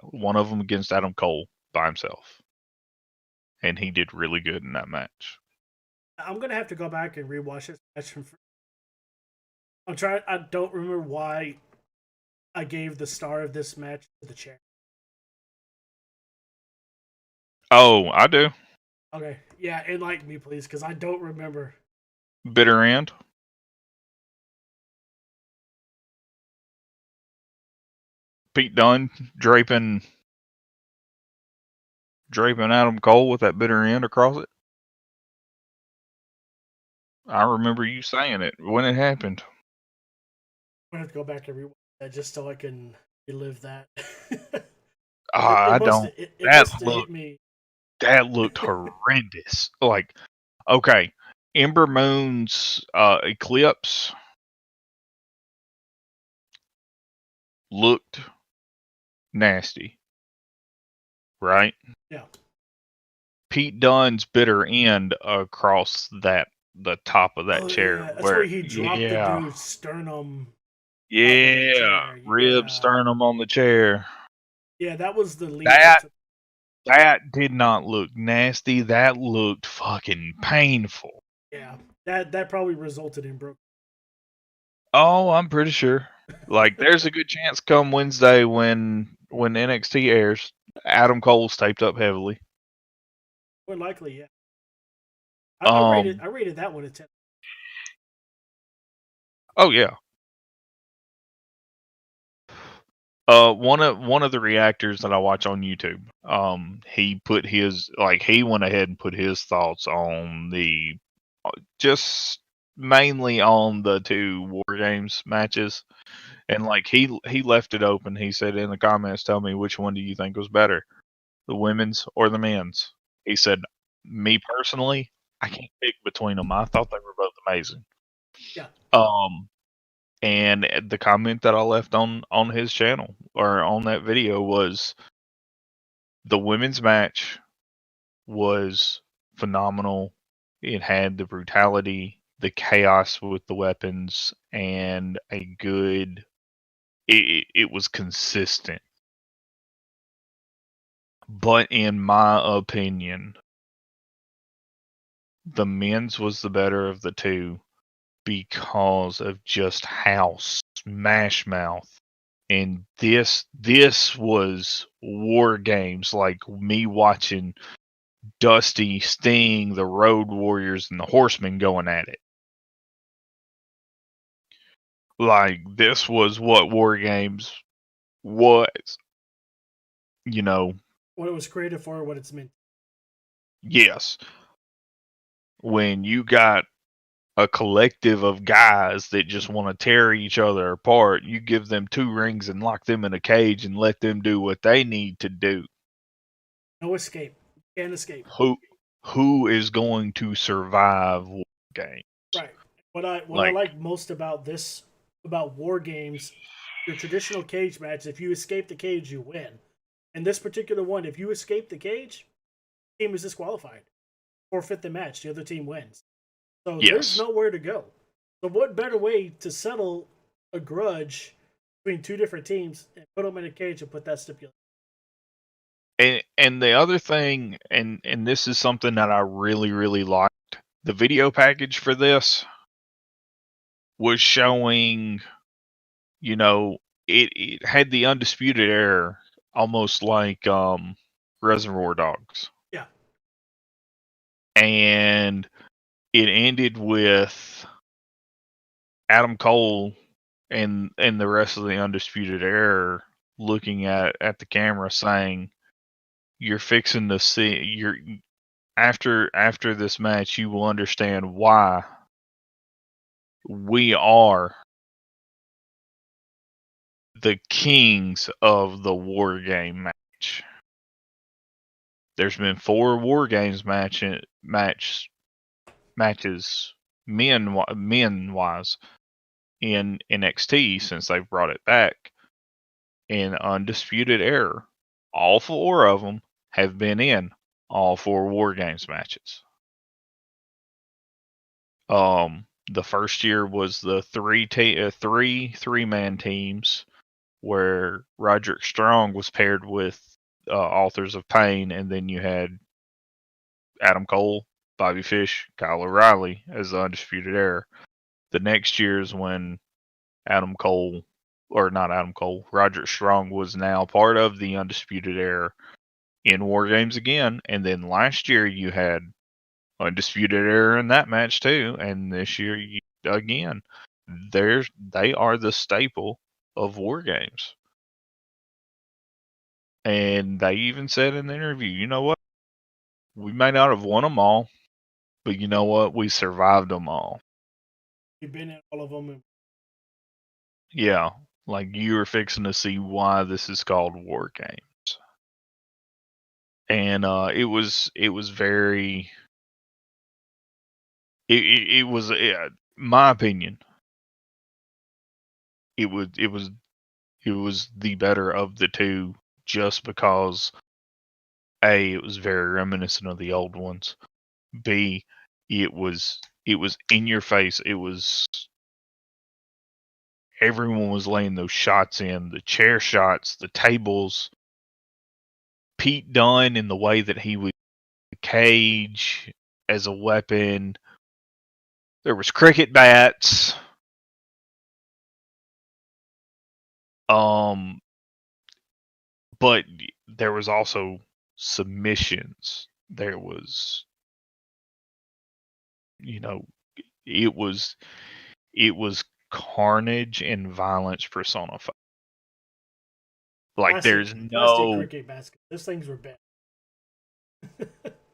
One of them against Adam Cole by himself. And he did really good in that match. I'm going to have to go back and rewatch this match from I don't remember why I gave the star of this match to the chair. Oh, I do. Okay, yeah, enlighten me, please, because I don't remember. Bitter end. Pete Dunne draping Adam Cole with that bitter end across it. I remember you saying it when it happened. I'm gonna have to go back and rewatch that just so I can relive that. I don't. It must have hit me. That looked horrendous. Like, okay, Ember Moon's Eclipse looked nasty, right? Yeah. Pete Dunne's bitter end across the top of that chair, Yeah, that's where where he dropped the dude's sternum. Out of the chair. rib sternum on the chair. Yeah, that was the lead. That did not look nasty. That looked fucking painful. Yeah, that probably resulted in broke. Oh, I'm pretty sure. Like, there's a good chance come Wednesday when NXT airs, Adam Cole's taped up heavily. More likely, yeah. I rated that one a 10. Oh yeah. One of the reactors that I watch on YouTube, he put he went ahead and put his thoughts on the just mainly on the 2 War Games matches. And like he left it open. He said in the comments, "Tell me, which one do you think was better, the women's or the men's?" He said, "Me personally, I can't pick between them. I thought they were both amazing." Yeah. And the comment that I left on his channel or on that video was, the women's match was phenomenal. It had the brutality, the chaos with the weapons, and a good. It was consistent. But in my opinion, the men's was the better of the 2 because of just how smash mouth. And this was War Games, like me watching Dusty, Sting, the Road Warriors, and the Horsemen going at it. Like, this was what War Games was. You know. What it was created for, what it's meant. Yes. When you got a collective of guys that just want to tear each other apart, you give them 2 rings and lock them in a cage and let them do what they need to do. No escape. Can't escape. Who is going to survive War Games? Right. What I like most about War Games, your traditional cage match, if you escape the cage, you win. In this particular one, if you escape the cage, the team is disqualified. Forfeit the match, the other team wins. So there's nowhere to go. So what better way to settle a grudge between 2 different teams and put them in a cage and put that stipulation? And the other thing, and this is something that I really, really liked, the video package for this was showing, it had the Undisputed Era, almost like Reservoir Dogs. Yeah. And it ended with Adam Cole and the rest of the Undisputed Era looking at the camera saying, "You're fixing to see after this match, you will understand why we are the kings of the War Game match." There's been 4 War Games matches men wise in NXT since they've brought it back. In Undisputed Era, all 4 of them have been in all 4 War Games matches. The first year was the 3-man teams where Roderick Strong was paired with Authors of Pain, and then you had Adam Cole, Bobby Fish, Kyle O'Reilly as the Undisputed Era. The next year is when Adam Cole or not Adam Cole, Roderick Strong was now part of the Undisputed Era in War Games again. And then last year you had Undisputed Era in that match too. And this year, again, they are the staple of War Games. And they even said in the interview, you know what? We may not have won them all, but you know what? We survived them all. You've been in all of them. And Yeah, like you were fixing to see why this is called War Games. And it was very. It was, my opinion. It was the better of the two, just because A, it was very reminiscent of the old ones. B, it was in your face. It was, everyone was laying those shots in, the chair shots, the tables. Pete Dunne in the way that he would cage as a weapon. There was cricket bats. But there was also submissions. There was, it was carnage and violence personified. Like there's plastic no cricket basket. Those things were bad.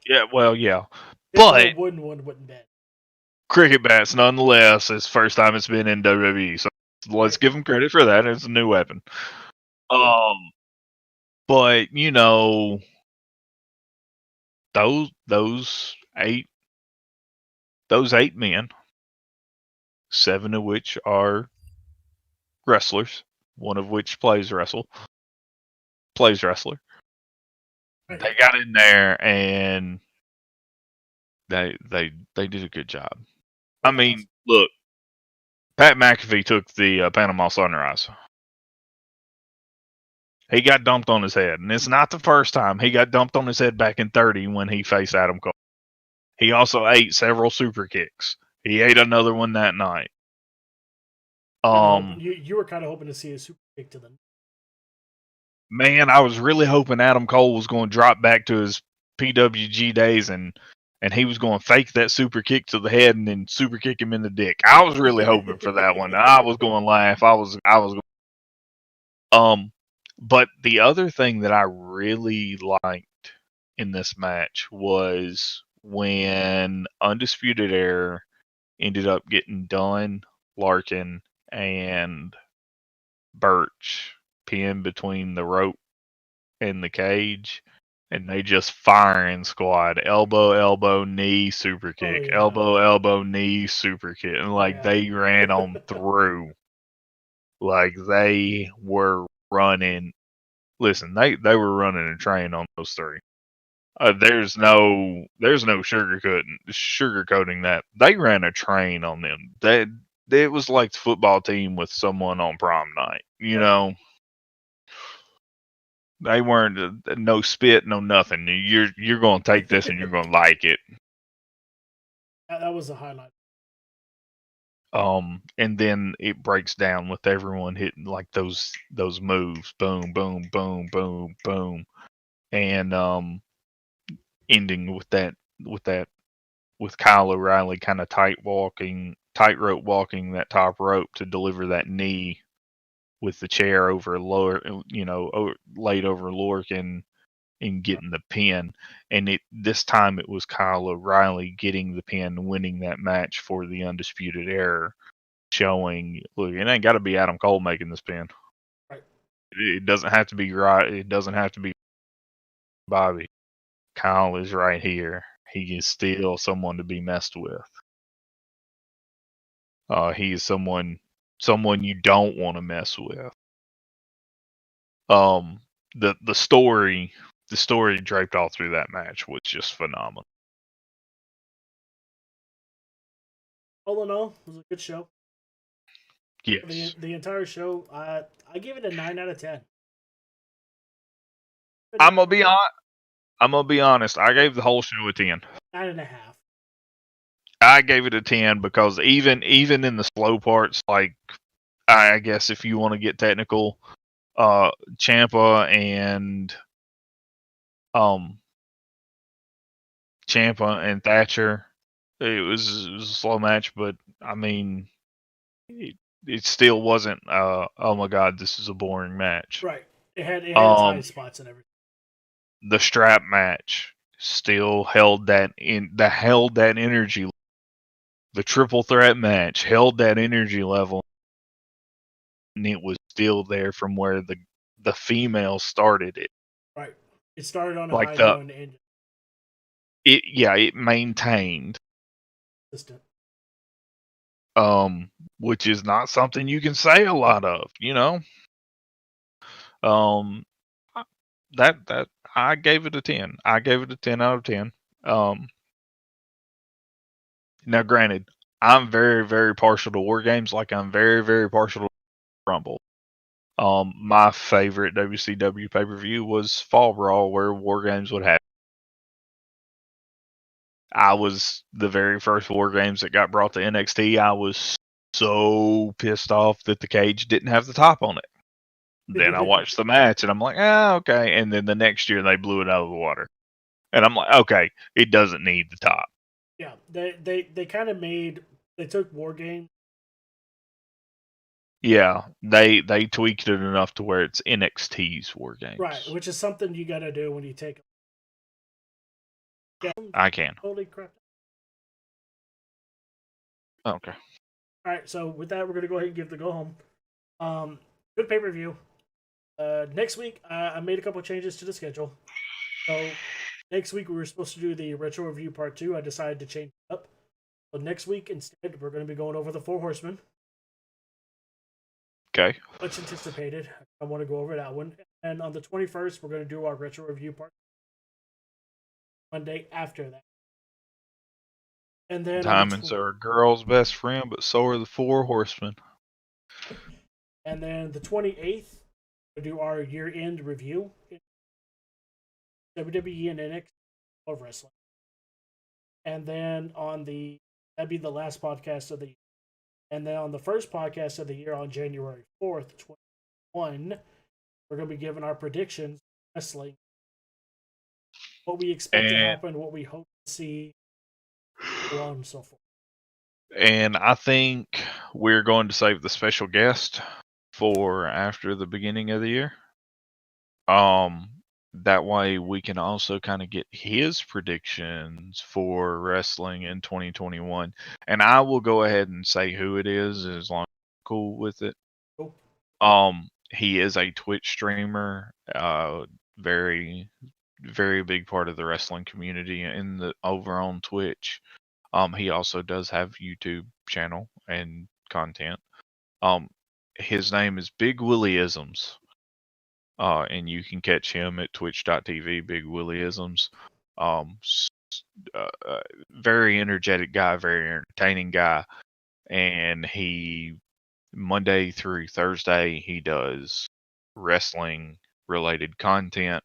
yeah, well, yeah, But but wooden one wouldn't bad. cricket bats nonetheless. It's the first time it's been in WWE, so let's give them credit for that. It's a new weapon. But those eight men, 7 of which are wrestlers, one of which plays wrestler. Right. They got in there and they did a good job. I mean, look, Pat McAfee took the Panama Sunrise. He got dumped on his head, and it's not the first time. He got dumped on his head back in 30 when he faced Adam Cole. He also ate several super kicks. He ate another one that night. You were kind of hoping to see a super kick to them. Man, I was really hoping Adam Cole was going to drop back to his PWG days and he was going to fake that super kick to the head and then super kick him in the dick. I was really hoping for that one. I was going to laugh. I was going. But the other thing that I really liked in this match was when Undisputed Era ended up getting Dunn, Larkin, and Birch pinned between the rope and the cage, and they just firing squad, elbow, knee, super kick, elbow, knee, super kick, and they ran on through, like they were running. Listen, they were running a train on those three. There's no sugarcoating that. They ran a train on them. It was like the football team with someone on prom night. They weren't no spit, no nothing. You're going to take this and you're going to like it. That was a highlight. And then it breaks down with everyone hitting like those moves, boom, boom, boom, boom, boom, and ending with Kyle O'Reilly kind of tightrope walking that top rope to deliver that knee with the chair over laid over Lorcan and getting the pin. And this time it was Kyle O'Reilly getting the pin, winning that match for the Undisputed Era, showing, look, it ain't got to be Adam Cole making this pin. Right. It doesn't have to be right. It doesn't have to be Bobby. Kyle is right here. He is still someone to be messed with. He is someone you don't want to mess with. The story draped all through that match was just phenomenal. All in all, it was a good show. Yes. The entire show, I give it a 9 out of 10. I'm gonna be honest. I gave the whole show a 10. 9.5. I gave it a 10 because even in the slow parts, like I guess if you want to get technical, Ciampa and Thatcher. It was a slow match, but I mean, it still wasn't. Oh my god, this is a boring match. Right. It had its high spots and everything. The strap match still held that energy. The triple threat match held that energy level, and it was still there from where the females started it. Right. It started on a Like high note and ended. It maintained. Consistent. Which is not something you can say a lot of, you know. That I gave it a 10. I gave it a 10 out of 10. Now granted, I'm very, very partial to War Games, like I'm very, very partial to Rumble. My favorite WCW pay-per-view was Fall Brawl, where War Games would happen. I was the very first War Games that got brought to NXT. I was so pissed off that the cage didn't have the top on it. Then I watched the match and I'm like, okay. And then the next year they blew it out of the water. And I'm like, okay, it doesn't need the top. Yeah, they kind of they took War Games. Yeah, they tweaked it enough to where it's NXT's War Games. Right, which is something you got to do when you take. Yeah, I can. Holy crap. Okay. All right, so with that, we're going to go ahead and give the go home. Good pay-per-view. Next week, I made a couple changes to the schedule. So next week, we were supposed to do the retro review part 2. I decided to change it up. So next week, instead, we're going to be going over the 4 Horsemen. Okay. Much anticipated. I want to go over that one. And on the 21st, we're going to do our retro review part. Monday after that. And then Diamonds are a girl's best friend, but so are the 4 Horsemen. And then the 28th, we'll do our year-end review. WWE and NXT of wrestling. And then that'd be the last podcast of the year. And then on the first podcast of the year on January 4th, 2021, we're going to be giving our predictions wrestling. What we expect to happen, what we hope to see, so on and so forth. And I think we're going to save the special guest for after the beginning of the year. That way we can also kind of get his predictions for wrestling in 2021. And I will go ahead and say who it is as long as I'm cool with it. Cool. He is a Twitch streamer, very, very big part of the wrestling community over on Twitch. He also does have YouTube channel and content. His name is Big Willyisms. And you can catch him at twitch.tv, Big Willyisms. Very energetic guy, very entertaining guy. And Monday through Thursday, he does wrestling related content,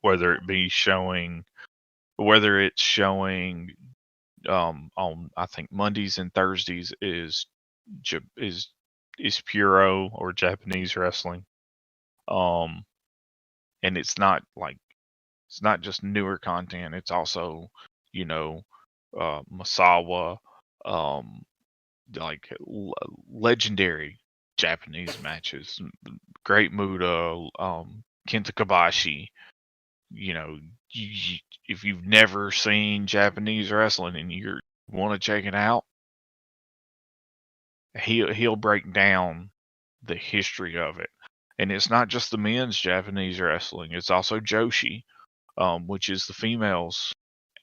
whether it's showing on, I think Mondays and Thursdays is Puro or Japanese wrestling. And it's not just newer content. It's also, Masawa, like legendary Japanese matches. Great Muda, Kenta Kobashi. If you've never seen Japanese wrestling and you want to check it out, he'll break down the history of it. And it's not just the men's Japanese wrestling; it's also Joshi, which is the females,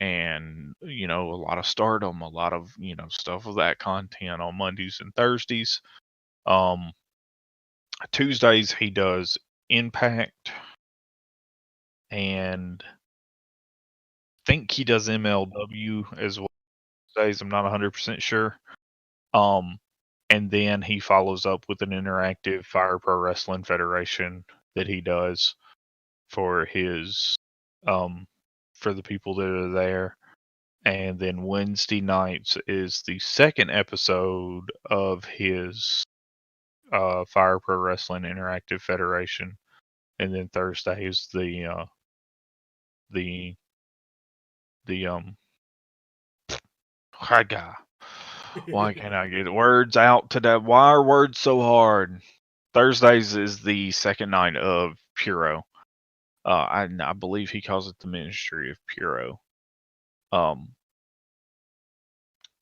and a lot of Stardom, a lot of stuff of that content on Mondays and Thursdays. Tuesdays he does Impact, and I think he does MLW as well. Tuesdays, I'm not 100% sure. And then he follows up with an interactive Fire Pro Wrestling Federation that he does for his for the people that are there. And then Wednesday nights is the second episode of his Fire Pro Wrestling Interactive Federation, and then Thursday is the God, why can't I get words out today? Why are words so hard? Thursdays is the second night of Puro. I believe he calls it the Ministry of Puro.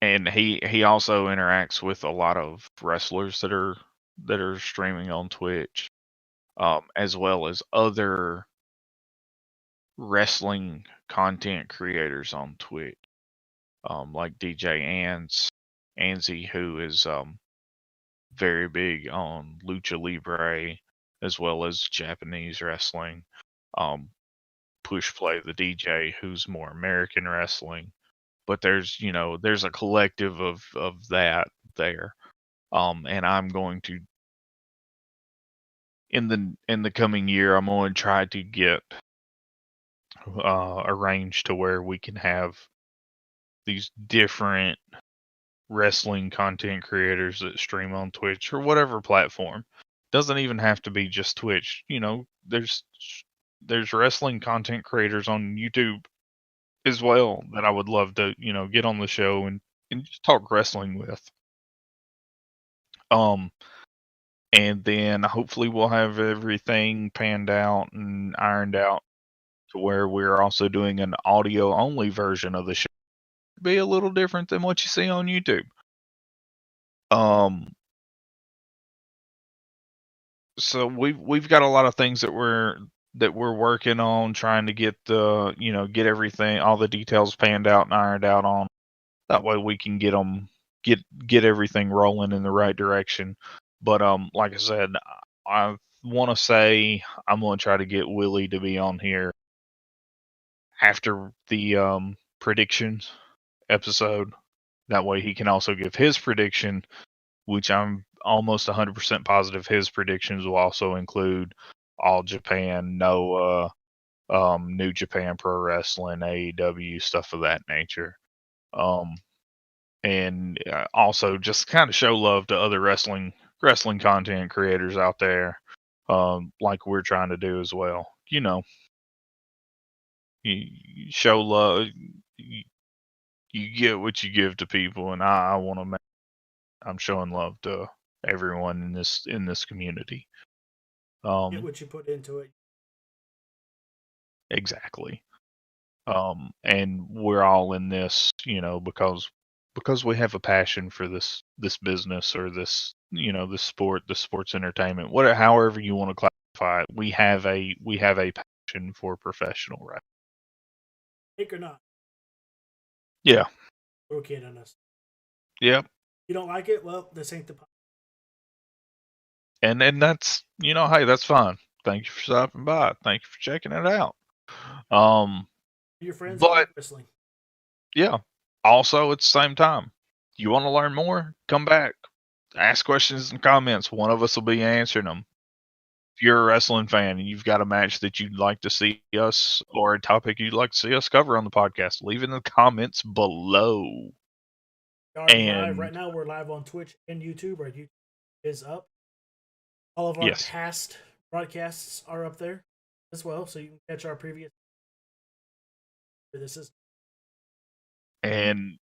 And he also interacts with a lot of wrestlers that are streaming on Twitch, as well as other wrestling content creators on Twitch, like DJ Anzi, who is very big on Lucha Libre as well as Japanese wrestling. Push Play the DJ, who's more American wrestling. But there's a collective of that there. And I'm going to in the coming year, I'm going to try to get arranged to where we can have these different wrestling content creators that stream on Twitch or whatever platform. Doesn't even have to be just Twitch. There's wrestling content creators on YouTube as well that I would love to, get on the show and just talk wrestling with. And then hopefully we'll have everything panned out and ironed out to where we're also doing an audio only version of the show. Be a little different than what you see on YouTube. So we've got a lot of things that we're working on, trying to get get everything, all the details panned out and ironed out on. That way we can get everything rolling in the right direction. But like I said, I want to say I'm going to try to get Willie to be on here after the predictions episode. That way he can also give his prediction, which I'm almost 100% positive his predictions will also include All Japan, Noah, New Japan Pro Wrestling, AEW, stuff of that nature. And also just kind of show love to other wrestling content creators out there, like we're trying to do as well. You show love. You get what you give to people, and I want to make. I'm showing love to everyone in this community. Get what you put into it. Exactly. And we're all in this, because we have a passion for this business or this, this sports entertainment, however you want to classify it. We have a passion for professional wrestling. Take or not. Yeah. Little kid on us. Yep. You don't like it? Well, this ain't the. And that's hey, that's fine. Thank you for stopping by. Thank you for checking it out. Your friends but wrestling. Yeah. Also, at the same time, you want to learn more? Come back. Ask questions and comments. One of us will be answering them. If you're a wrestling fan and you've got a match that you'd like to see us or a topic you'd like to see us cover on the podcast, leave in the comments below. Live. Right now, we're live on Twitch and YouTube. Our YouTube is up. All of our past broadcasts are up there as well, so you can catch our previous. This is. And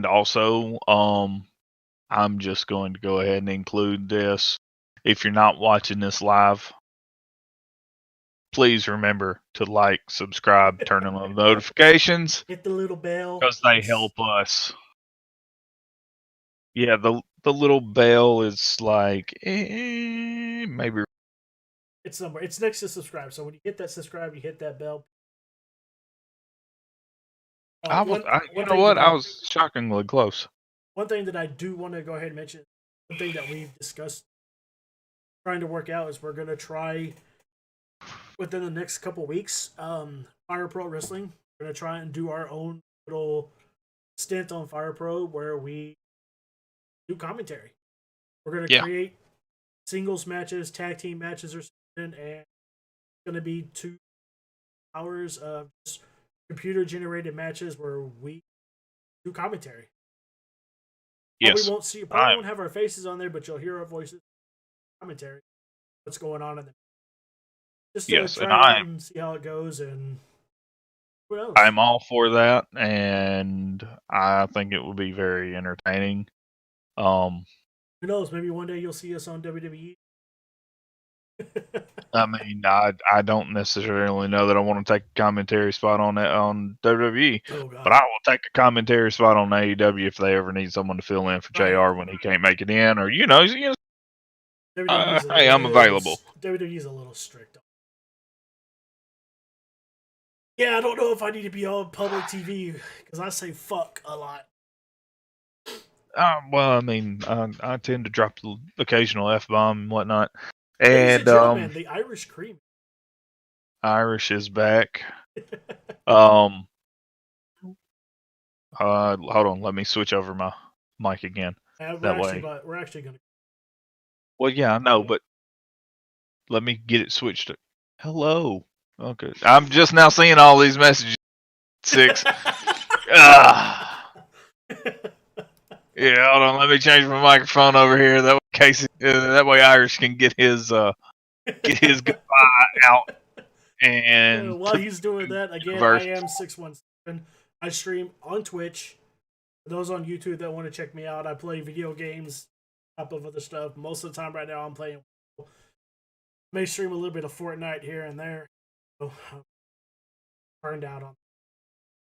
also, I'm just going to go ahead and include this. If you're not watching this live, please remember to like, subscribe, turn on the notifications. Hit the little bell. Because they help us. Yeah, the little bell is like, maybe. It's somewhere. It's next to subscribe. So when you hit that subscribe, you hit that bell. I was shockingly close. One thing that I do want to go ahead and mention, one thing that we've discussed trying to work out is we're going to try within the next couple weeks, Fire Pro Wrestling. We're going to try and do our own little stint on Fire Pro where we do commentary. We're going to create singles matches, tag team matches or something, and it's going to be 2 hours of just computer generated matches where we do commentary. Yes. We won't have our faces on there, but you'll hear our voices. commentary, what's going on in the just to Yes, and try it out and see how it goes, and who knows? I'm all for that, and I think it will be very entertaining. Who knows? Maybe one day you'll see us on WWE. I mean, I don't necessarily know that I want to take a commentary spot on that on WWE, Oh god! but I will take a commentary spot on AEW if they ever need someone to fill in for JR when he can't make it in, or hey, I'm available. WWE's a little strict. Yeah, I don't know if I need to be on public TV because I say fuck a lot. Well, I mean, I tend to drop the occasional F-bomb and whatnot. Ladies And gentlemen, the Irish cream. Irish is back. Hold on, let me switch over my mic again. We're actually gonna. Well, yeah, I know, but let me get it switched. Hello. Okay, I'm just now seeing all these messages. 6. Yeah, hold on. Let me change my microphone over here. That way Irish can get his goodbye out. And while he's doing that, again, I am 617. I stream on Twitch. For those on YouTube that want to check me out, I play video games, a couple of other stuff. Most of the time, right now, I'm playing. May stream a little bit of Fortnite here and there. So, I'm burned out on.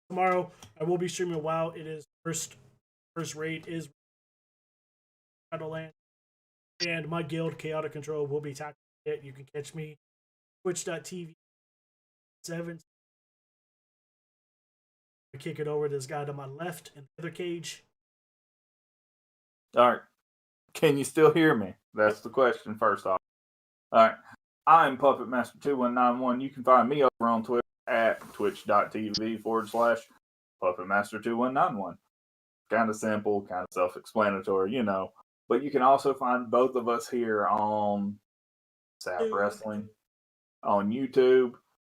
Tomorrow, I will be streaming WoW. It is first rate is Shadowland, and my guild Chaotic Control will be tackling it. You can catch me twitch.tv/7. I kick it over to this guy to my left in the other cage. All right. Can you still hear me? That's the question first off. All right. I'm Puppet Master 2191. You can find me over on Twitter at twitch.tv/Puppet Master 2191. Kind of simple, kind of self-explanatory, you know. But you can also find both of us here on Sap Wrestling, on YouTube.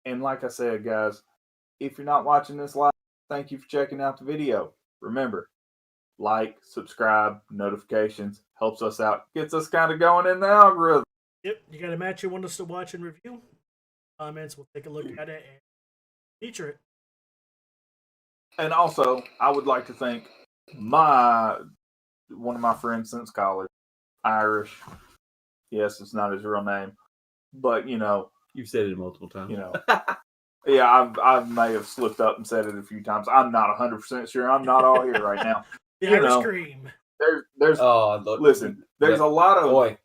And like I said, guys, if you're not watching this live, thank you for checking out the video. Remember, like, subscribe, notifications, helps us out, gets us kind of going in the algorithm. Yep, you got a match you want us to watch and review? Comments, we'll take a look at it and feature it. And also, I would like to thank one of my friends since college, Irish. Yes, it's not his real name, but you know, You've said it multiple times. You know, yeah, I may have slipped up and said it a few times. I'm not 100% sure. I'm not all here right now. The Irish cream. There's listen. There's a lot of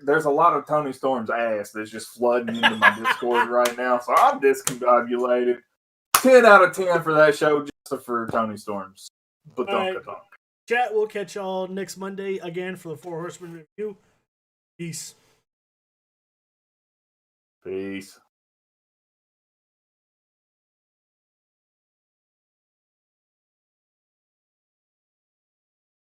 there's a lot of Tony Storm's ass that's just flooding into my Discord right now, so I'm discombobulated. 10 out of 10 for that show, just for Tony Storm's. But right. Chat, we'll catch y'all next Monday again for the 4 Horsemen review. Peace. Peace.